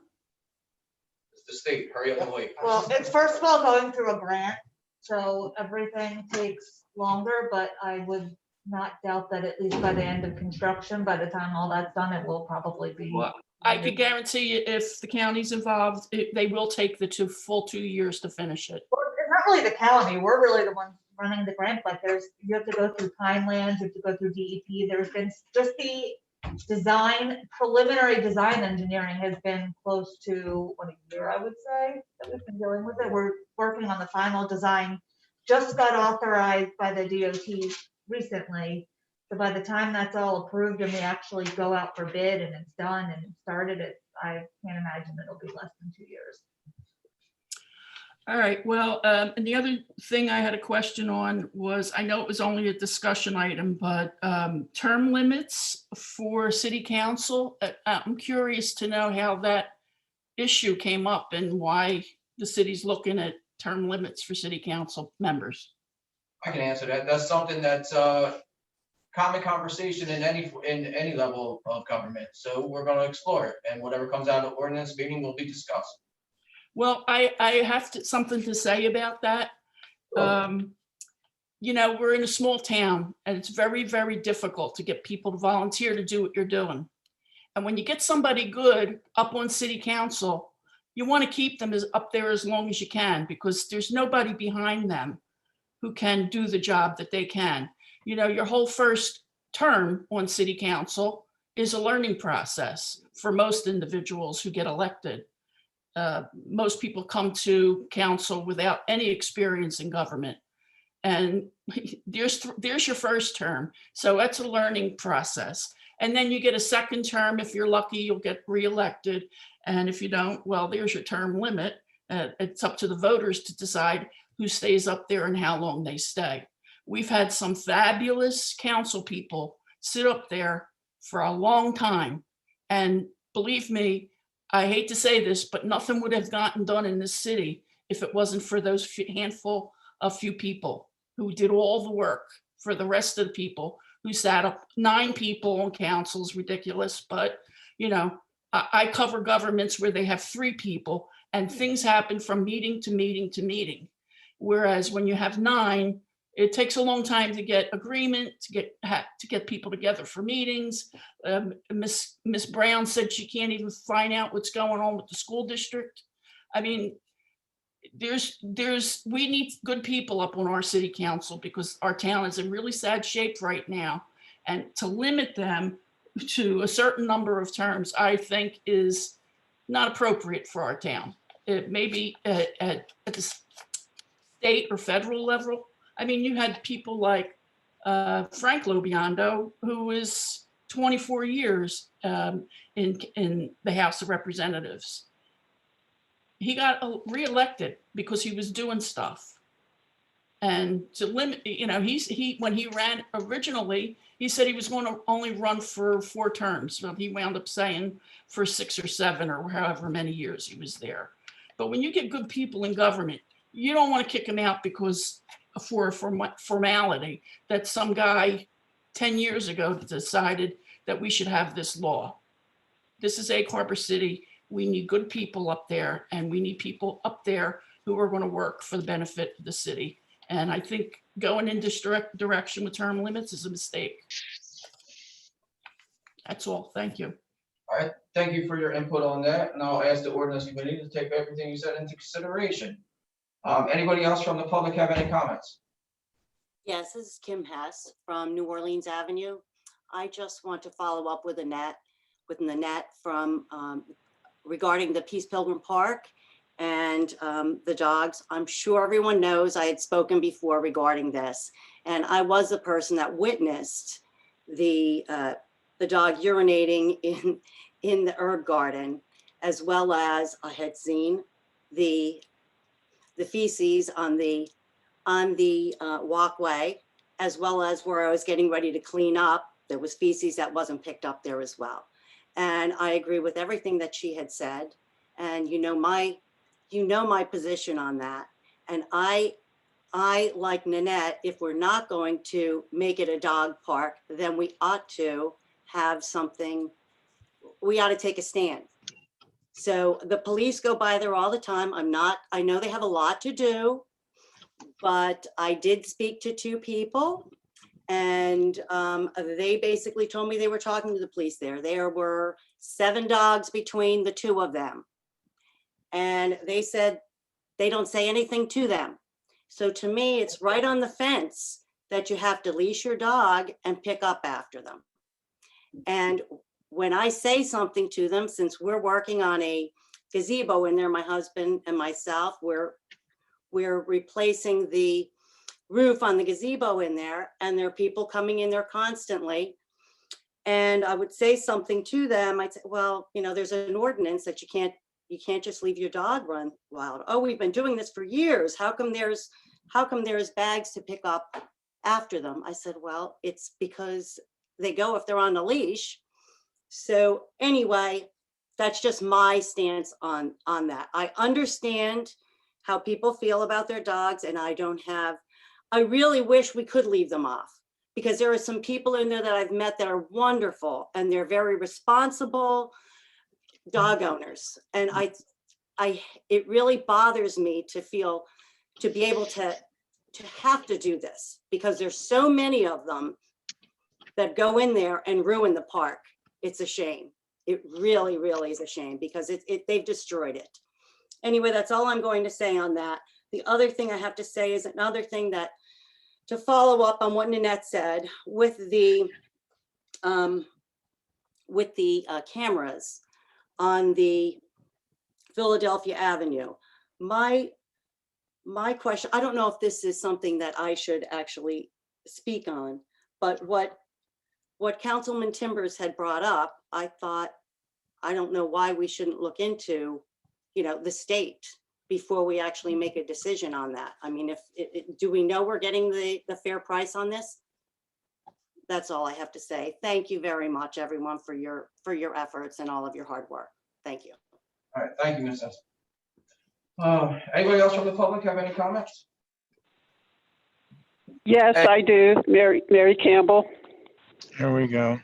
It's the state, hurry up and wait. Well, it's first of all going through a grant, so everything takes longer, but I would not doubt that at least by the end of construction, by the time all that's done, it will probably be. Well, I could guarantee you if the county's involved, they will take the full 2 years to finish it. Well, it's not really the county, we're really the ones running the grant, but you have to go through Pinelands, you have to go through DEP, there's been just the preliminary design engineering has been close to, what, a year, I would say, that we've been dealing with it. We're working on the final design, just got authorized by the DOT recently. So by the time that's all approved and we actually go out for bid and it's done and started, I can't imagine it'll be less than 2 years. All right, well, and the other thing I had a question on was, I know it was only a discussion item, but term limits for city council. I'm curious to know how that issue came up and why the city's looking at term limits for city council members. I can answer that. That's something that's common conversation in any level of government. So we're going to explore it, and whatever comes out of the ordinance meeting will be discussed. Well, I have something to say about that. You know, we're in a small town and it's very, very difficult to get people to volunteer to do what you're doing. And when you get somebody good up on city council, you want to keep them up there as long as you can, because there's nobody behind them who can do the job that they can. You know, your whole first term on city council is a learning process for most individuals who get elected. Most people come to council without any experience in government, and there's your first term. So that's a learning process. And then you get a second term. If you're lucky, you'll get reelected. And if you don't, well, there's your term limit. It's up to the voters to decide who stays up there and how long they stay. We've had some fabulous council people sit up there for a long time. And believe me, I hate to say this, but nothing would have gotten done in this city if it wasn't for those handful of few people who did all the work for the rest of the people who sat up. 9 people on council is ridiculous, but you know, I cover governments where they have 3 people and things happen from meeting to meeting to meeting. Whereas when you have 9, it takes a long time to get agreement, to get people together for meetings. Miss Brown said she can't even find out what's going on with the school district. I mean, we need good people up on our city council because our town is in really sad shape right now. And to limit them to a certain number of terms, I think is not appropriate for our town. It may be at the state or federal level. I mean, you had people like Frank Lobiondo, who is 24 years in the House of Representatives. He got reelected because he was doing stuff. And to limit, you know, when he ran originally, he said he was going to only run for 4 terms. Well, he wound up saying for 6 or 7 or however many years he was there. But when you get good people in government, you don't want to kick them out because for formality that some guy 10 years ago decided that we should have this law. This is Egg Harbor City. We need good people up there, and we need people up there who are going to work for the benefit of the city. And I think going in this direction with term limits is a mistake. That's all. Thank you. All right, thank you for your input on that. And I'll ask the ordinance committee to take everything you said into consideration. Anybody else from the public have any comments? Yes, this is Kim Hess from New Orleans Avenue. I just want to follow up with Nanette from regarding the Peace Pilgrim Park and the dogs. I'm sure everyone knows I had spoken before regarding this, and I was the person that witnessed the dog urinating in the herb garden, as well as I had seen the feces on the walkway, as well as where I was getting ready to clean up. There was feces that wasn't picked up there as well. And I agree with everything that she had said. And you know my position on that. And I like Nanette, if we're not going to make it a dog park, then we ought to have something, we ought to take a stand. So the police go by there all the time. I know they have a lot to do, but I did speak to 2 people, and they basically told me they were talking to the police there. There were 7 dogs between the 2 of them. And they said they don't say anything to them. So to me, it's right on the fence that you have to leash your dog and pick up after them. And when I say something to them, since we're working on a gazebo in there, my husband and myself, we're replacing the roof on the gazebo in there, and there are people coming in there constantly. And I would say something to them. I'd say, well, you know, there's an ordinance that you can't just leave your dog run wild. Oh, we've been doing this for years. How come there's bags to pick up after them? I said, well, it's because they go if they're on a leash. So anyway, that's just my stance on that. I understand how people feel about their dogs, and I really wish we could leave them off, because there are some people in there that I've met that are wonderful, and they're very responsible dog owners. And it really bothers me to be able to have to do this, because there's so many of them that go in there and ruin the park. It's a shame. It really, really is a shame, because they've destroyed it. Anyway, that's all I'm going to say on that. The other thing I have to say is another thing that, to follow up on what Nanette said with the cameras on the Philadelphia Avenue. My question, I don't know if this is something that I should actually speak on, but what Councilman Timbers had brought up, I thought, I don't know why we shouldn't look into, the state before we actually make a decision on that. I mean, do we know we're getting the fair price on this? That's all I have to say. Thank you very much, everyone, for your efforts and all of your hard work. Thank you. All right, thank you, Ms. Anybody else from the public have any comments? Yes, I do. Mary Campbell. Here we go.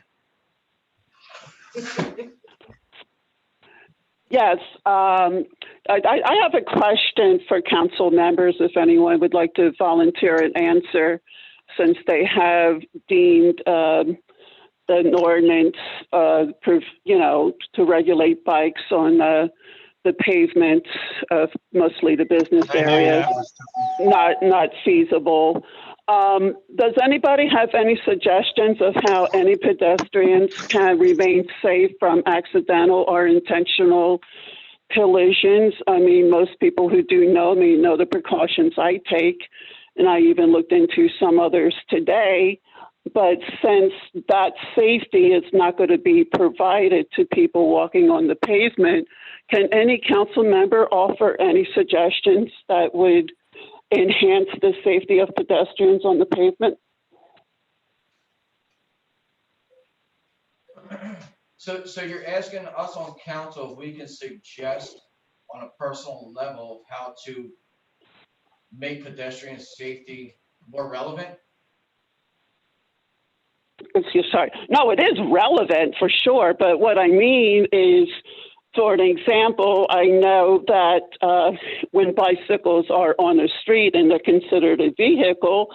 Yes, I have a question for council members, if anyone would like to volunteer an answer, since they have deemed an ordinance, to regulate bikes on the pavements of mostly the business areas, not feasible. Does anybody have any suggestions of how any pedestrians can remain safe from accidental or intentional collisions? I mean, most people who do know me know the precautions I take, and I even looked into some others today. But since that safety is not going to be provided to people walking on the pavement, can any council member offer any suggestions that would enhance the safety of pedestrians on the pavement? So you're asking us on council if we can suggest on a personal level how to make pedestrian safety more relevant? Sorry. No, it is relevant for sure. But what I mean is, for an example, I know that when bicycles are on the street and they're considered a vehicle,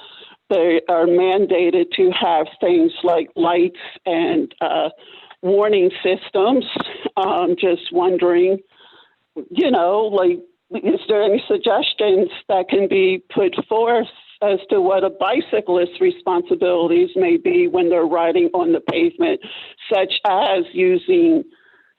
they are mandated to have things like lights and warning systems. Just wondering, is there any suggestions that can be put forth as to what a bicyclist's responsibilities may be when they're riding on the pavement, such as using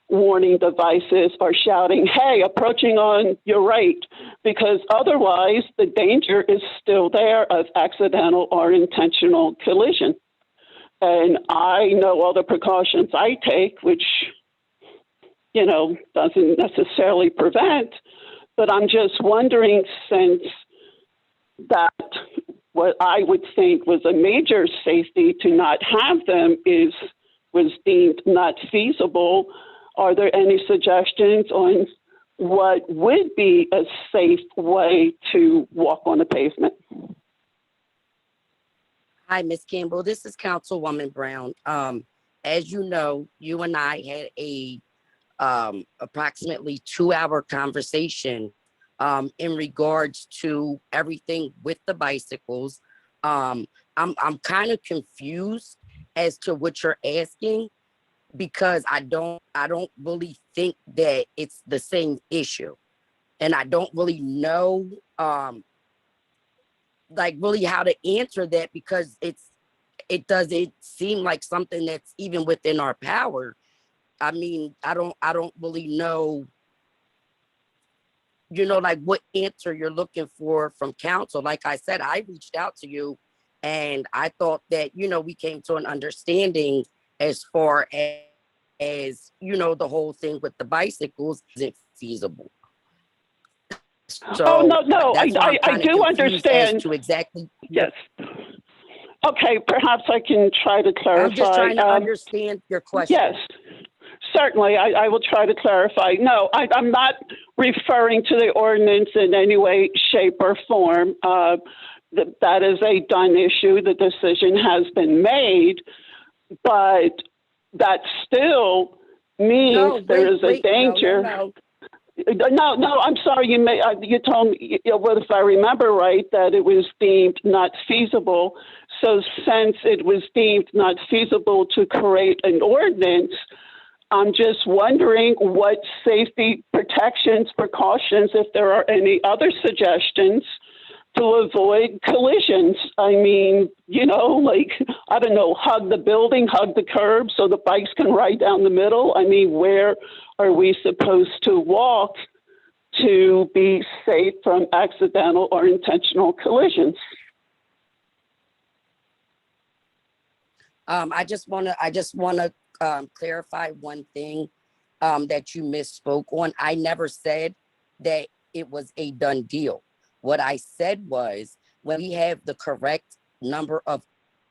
warning devices or shouting, "Hey, approaching on your right," because otherwise the danger is still there of accidental or intentional collision. And I know all the precautions I take, which, doesn't necessarily prevent, but I'm just wondering, since that what I would think was a major safety to not have them was deemed not feasible, are there any suggestions on what would be a safe way to walk on the pavement? Hi, Ms. Campbell. This is Councilwoman Brown. As you know, you and I had a approximately 2-hour conversation in regards to everything with the bicycles. I'm kind of confused as to what you're asking, because I don't really think that it's the same issue, and I don't really know really how to answer that, because it doesn't seem like something that's even within our power. I mean, I don't really know, like what answer you're looking for from council. Like I said, I reached out to you and I thought that, we came to an understanding as far as the whole thing with the bicycles isn't feasible. Oh, no, that's why I'm I kinda do confused understand. as to exactly. Yes. Okay, perhaps I can try to clarify. I'm just trying to understand your question. Yes, certainly. I will try to clarify. No, I'm not referring to the ordinance in any way, shape, or form. That is a done issue. The decision has been made, but that still means there is a danger. No, I'm sorry. You told me, well, if I remember right, that it was deemed not feasible. So since it was deemed not feasible to create an ordinance, I'm just wondering what safety protections, precautions, if there are any other suggestions to avoid collisions. I mean, like, I don't know, hug the building, hug the curb so the bikes can ride down the middle. I mean, where are we supposed to walk to be safe from accidental or intentional collisions? I just want to clarify one thing that you misspoke on. I never said that it was a done deal. What I said was, when we have the correct number of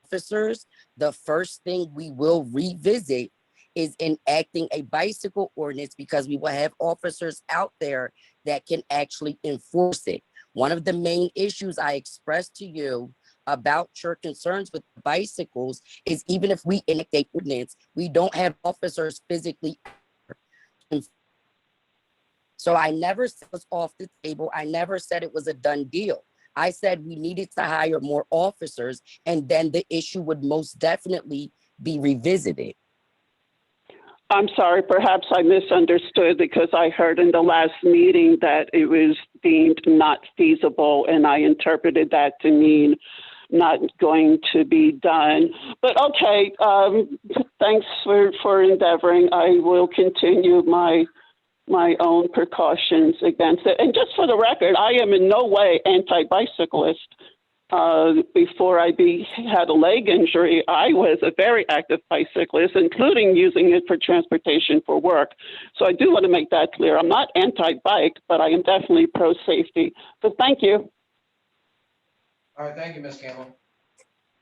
officers, the first thing we will revisit is enacting a bicycle ordinance, because we will have officers out there that can actually enforce it. One of the main issues I expressed to you about your concerns with bicycles is, even if we enact a ordinance, we don't have officers physically. So I never said it was off the table. I never said it was a done deal. I said we needed to hire more officers, and then the issue would most definitely be revisited. I'm sorry, perhaps I misunderstood, because I heard in the last meeting that it was deemed not feasible, and I interpreted that to mean not going to be done. But okay, thanks for endeavoring. I will continue my own precautions against it. And just for the record, I am in no way anti-bicyclist. Before I had a leg injury, I was a very active bicyclist, including using it for transportation for work. So I do want to make that clear. I'm not anti-bike, but I am definitely pro-safety. So thank you. All right, thank you, Ms. Campbell.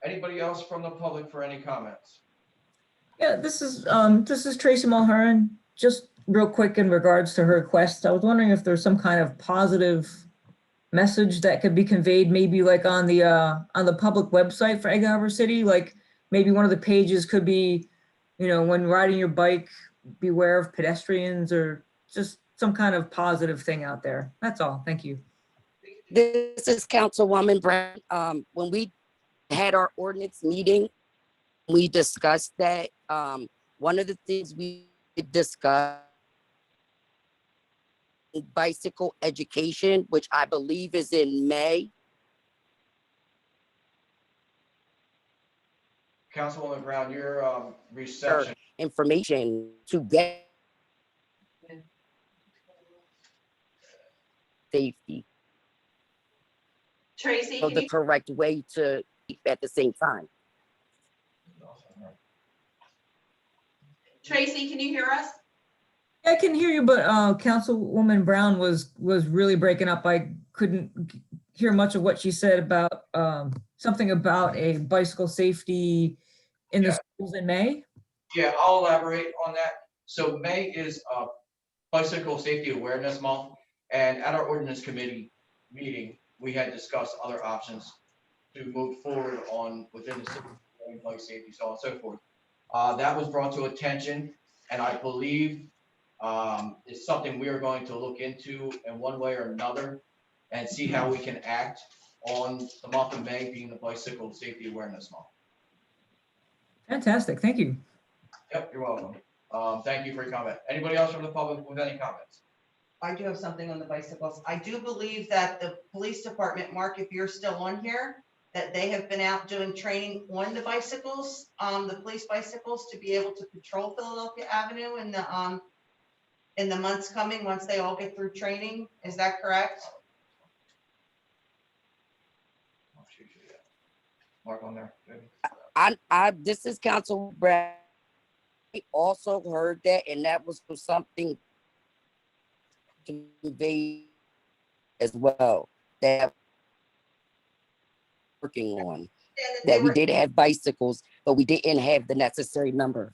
Anybody else from the public for any comments? Yeah, this is Tracy Mulhern. Just real quick in regards to her request, I was wondering if there's some kind of positive message that could be conveyed, maybe like on the public website for Egg Harbor City. Like maybe one of the pages could be, when riding your bike, beware of pedestrians, or just some kind of positive thing out there. That's all. Thank you. This is Councilwoman Brown. When we had our ordinance meeting, we discussed that. One of the things we discussed, bicycle education, which I believe is in May. Councilwoman Brown, your reception. Information to get safety. Tracy, So can the you, correct way to keep at the same time. Tracy, can you hear us? I can hear you, but Councilwoman Brown was really breaking up. I couldn't hear much of what she said about something about a bicycle safety in the schools in May. Yeah, I'll elaborate on that. So May is Bicycle Safety Awareness Month, and at our ordinance committee meeting, we had discussed other options to move forward on within the city, bike safety, so on and so forth. That was brought to attention, and I believe it's something we are going to look into in one way or another and see how we can act on the month of May being the Bicycle Safety Awareness Month. Fantastic. Thank you. Yep, you're welcome. Thank you for your comment. Anybody else from the public with any comments? I do have something on the bicycles. I do believe that the police department, Mark, if you're still on here, that they have been out doing training on the bicycles, the police bicycles, to be able to patrol Philadelphia Avenue in the months coming, once they all get through training. Is that correct? Mark on there. This is Council Brad. I also heard that, and that was something conveyed as well, that working on, that we did have bicycles, but we didn't have the necessary number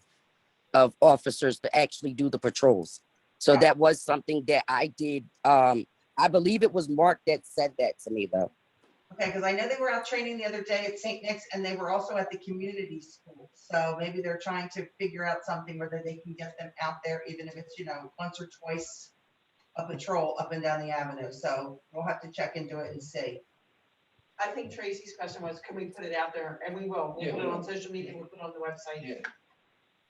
of officers to actually do the patrols. So that was something that I did. I believe it was Mark that said that to me, though. Okay, because I know they were out training the other day at St. Nick's, and they were also at the community school. So maybe they're trying to figure out something whether they can get them out there, even if it's, once or twice a patrol up and down the avenue. So we'll have to check into it and see. I think Tracy's question was, can we put it out there? And we will. We'll put it on social media, we'll put it on the website. Yeah.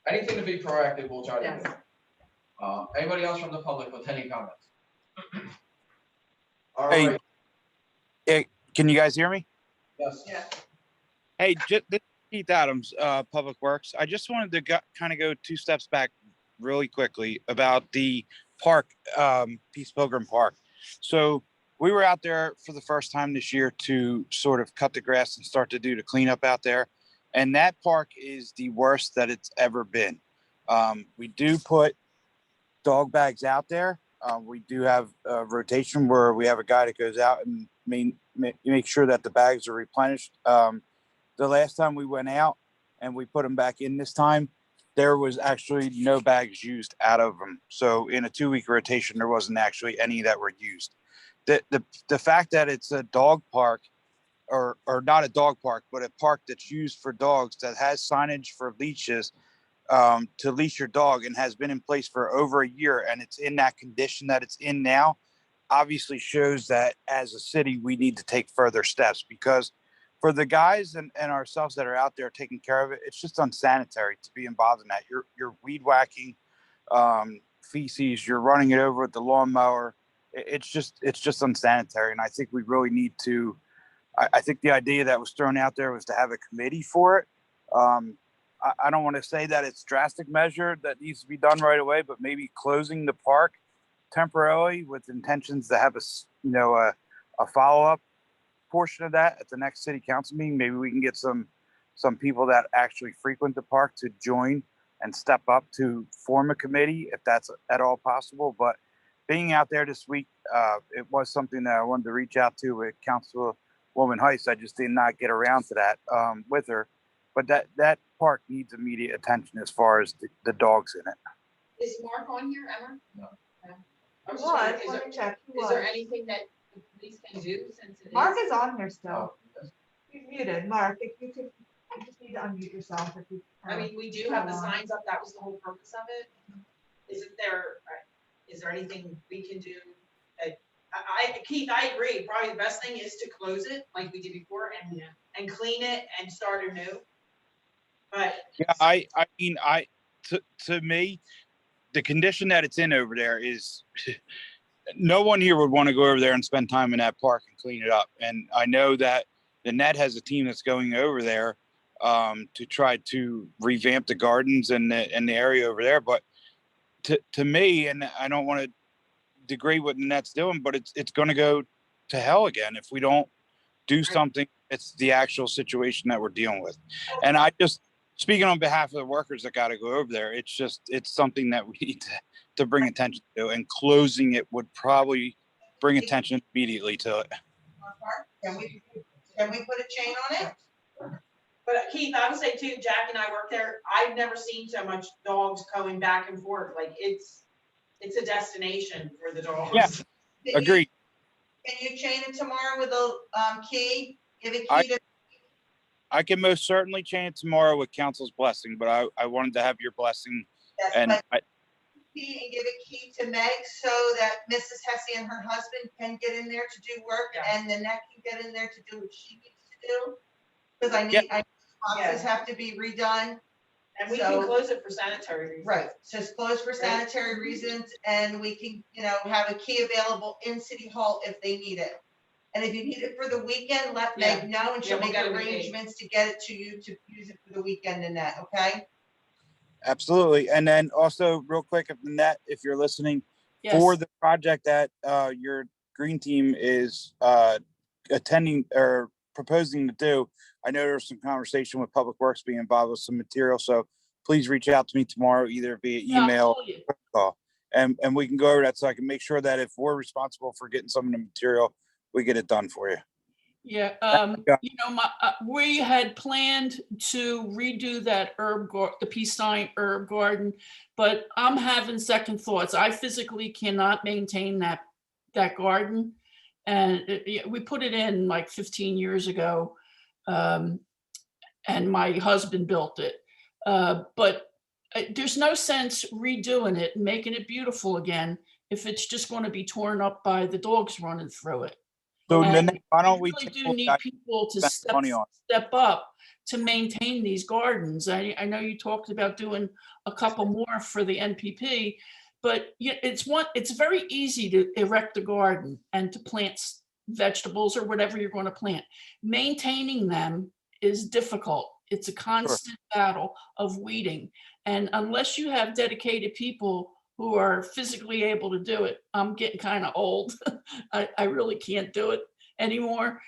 Anything to be proactive, we'll try to Yes. do. Anybody else from the public with any comments? All Hey. right. Hey, can you guys hear me? Yes. Yeah. Hey, this is Keith Adams, Public Works. I just wanted to kind of go 2 steps back really quickly about the park, Peace Pilgrim Park. So we were out there for the first time this year to sort of cut the grass and start to do the cleanup out there. And that park is the worst that it's ever been. We do put dog bags out there. We do have a rotation where we have a guy that goes out and make sure that the bags are replenished. The last time we went out and we put them back in this time, there was actually no bags used out of them. So in a 2-week rotation, there wasn't actually any that were used. The fact that it's a dog park, or not a dog park, but a park that's used for dogs, that has signage for leashes, to leash your dog, and has been in place for over a year, and it's in that condition that it's in now, obviously shows that as a city, we need to take further steps, because for the guys and ourselves that are out there taking care of it, it's just unsanitary to be involved in that. You're weed whacking feces, you're running it over with the lawnmower. It's just unsanitary. And I think we really need to, I think the idea that was thrown out there was to have a committee for it. I don't want to say that it's drastic measure that needs to be done right away, but maybe closing the park temporarily with intentions to have a follow-up portion of that at the next city council meeting. Maybe we can get some people that actually frequent the park to join and step up to form a committee if that's at all possible. But being out there this week, it was something that I wanted to reach out to with Councilwoman Heiss. I just did not get around to that with her. But that park needs immediate attention as far as the dogs in it. Is Mark on here, Emma? No. I was Well, I just just wondering, wanna check. is there anything that the police can do since it is? Mark is on here Oh, still. He's muted. Mark, if you could, you just need to unmute yourself if you. I mean, we do have the signs up, that was the whole purpose of it. Is there anything we can do? Keith, I agree, probably the best thing is to close it like we did before and clean it and start anew. But Yeah, I mean, to me, the condition that it's in over there is, no one here would want to go over there and spend time in that park and clean it up. And I know that the Net has a team that's going over there to try to revamp the gardens and the area over there. But to me, and I don't want to degrade what the Net's doing, but it's going to go to hell again if we don't do something. It's the actual situation that we're dealing with. And I just, speaking on behalf of the workers that got to go over there, it's something that we need to bring attention to, and closing it would probably bring attention immediately to it. Can we put a chain on it? But Keith, I would say too, Jack and I work there, I've never seen so much dogs going back and forth, like it's a destination for the dogs. Yeah, agreed. Can you chain it tomorrow with a key? Give a key to. I can most certainly chain it tomorrow with council's blessing, but I wanted to have your blessing. Yes, and key and give a key to Meg so that Mrs. Hesse and her husband can get in there to do work, and the Net can get in there to do what she needs to do. Because I need boxes have to be redone. And we can close it for sanitary reasons. Right, just close for sanitary reasons, and we can, have a key available in City Hall if they need it. And if you need it for the weekend, let Yeah. Meg know and she'll Yeah, we'll make get it with me. arrangements to get it to you to use it for the weekend and that, okay? Absolutely. And then also real quick, if Annette, if you're listening, Yes. for the project that your green team is attending or proposing to do, I know there's some conversation with Public Works being involved with some material. So please reach out to me tomorrow, either via Yeah, I'll email call you. or call. And we can go over that so I can make sure that if we're responsible for getting some of the material, we get it done for you. Yeah, you know, we had planned to redo that the peace sign herb garden, but I'm having second thoughts. I physically cannot maintain that garden. And we put it in like 15 years ago. And my husband built it. But there's no sense redoing it and making it beautiful again if it's just going to be torn up by the dogs running through it. So And then why don't we really do table need that, people to spend money on? step up to maintain these gardens. I know you talked about doing a couple more for the NPP, but it's very easy to erect a garden and to plant vegetables or whatever you're going to plant. Maintaining them is difficult. It's a constant battle of weeding. And unless you have dedicated people who are physically able to do it, I'm getting kind of old. I really can't do it anymore.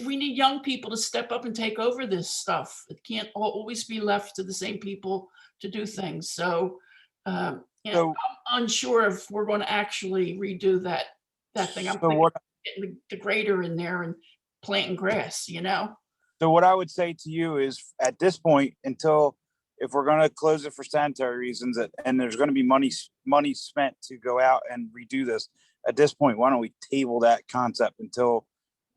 We need young people to step up and take over this stuff. It can't always be left to the same people to do things. So, I'm unsure if we're going to actually redo that thing. I'm thinking getting the grader in there and planting grass, you know? So what I would say to you is at this point, until if we're going to close it for sanitary reasons and there's going to be money spent to go out and redo this, at this point, why don't we table that concept until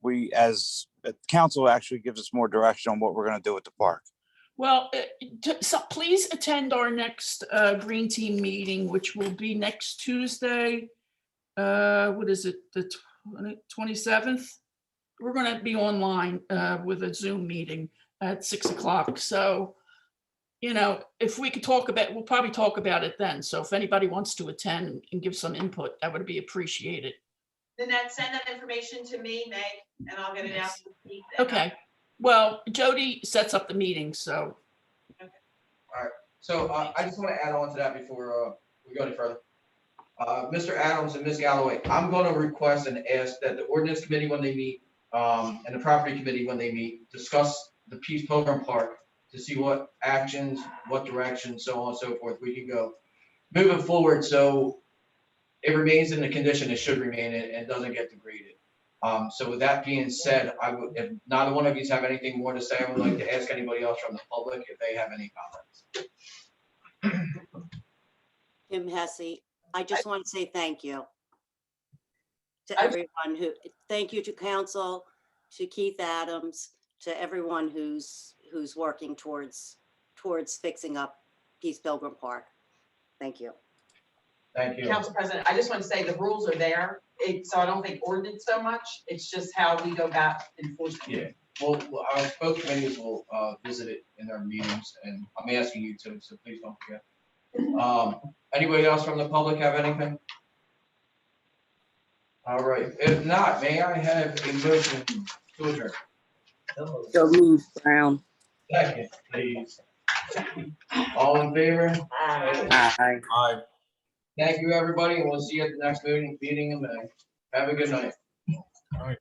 we, as the council, actually gives us more direction on what we're going to do with the park? Well, so please attend our next Green Team meeting, which will be next Tuesday. What is it? The 27th? We're going to be online with a Zoom meeting at 6 o'clock. So, you know, if we could talk about, we'll probably talk about it then. So if anybody wants to attend and give some input, that would be appreciated. Lynette, send that information to me, Meg, and I'll get it out. to Pete. Okay. Well, Jody sets up the meeting, so. All right. So I just want to add on to that before we go any further. Mr. Adams and Ms. Galloway, I'm going to request and ask that the ordinance committee, when they meet, and the property committee, when they meet, discuss the Peace Pilgrim Park to see what actions, what direction, so on and so forth we can go moving forward. So it remains in the condition it should remain in and doesn't get degraded. So with that being said, I would, if neither one of you have anything more to say, I would like to ask anybody else from the public if they have any comments. Kim Hesse, I just want to say thank you to everyone thank you to council, to Keith Adams, to everyone who's working towards fixing up Peace Pilgrim Park. Thank you. Thank you. Council President, I just want to say the rules are there. So I don't think ordinance so much. It's just how we go about enforcement. Yeah. Well, our both committees will visit it in their meetings, and I'm asking you to, so please don't forget. Anybody else from the public have anything? All right. If not, may I have a motion to adjourn? So moved, Brown. Second, please. All in favor? Aye. Aye. Thank you, everybody, and we'll see you at the next meeting in May. Have a good night. All right.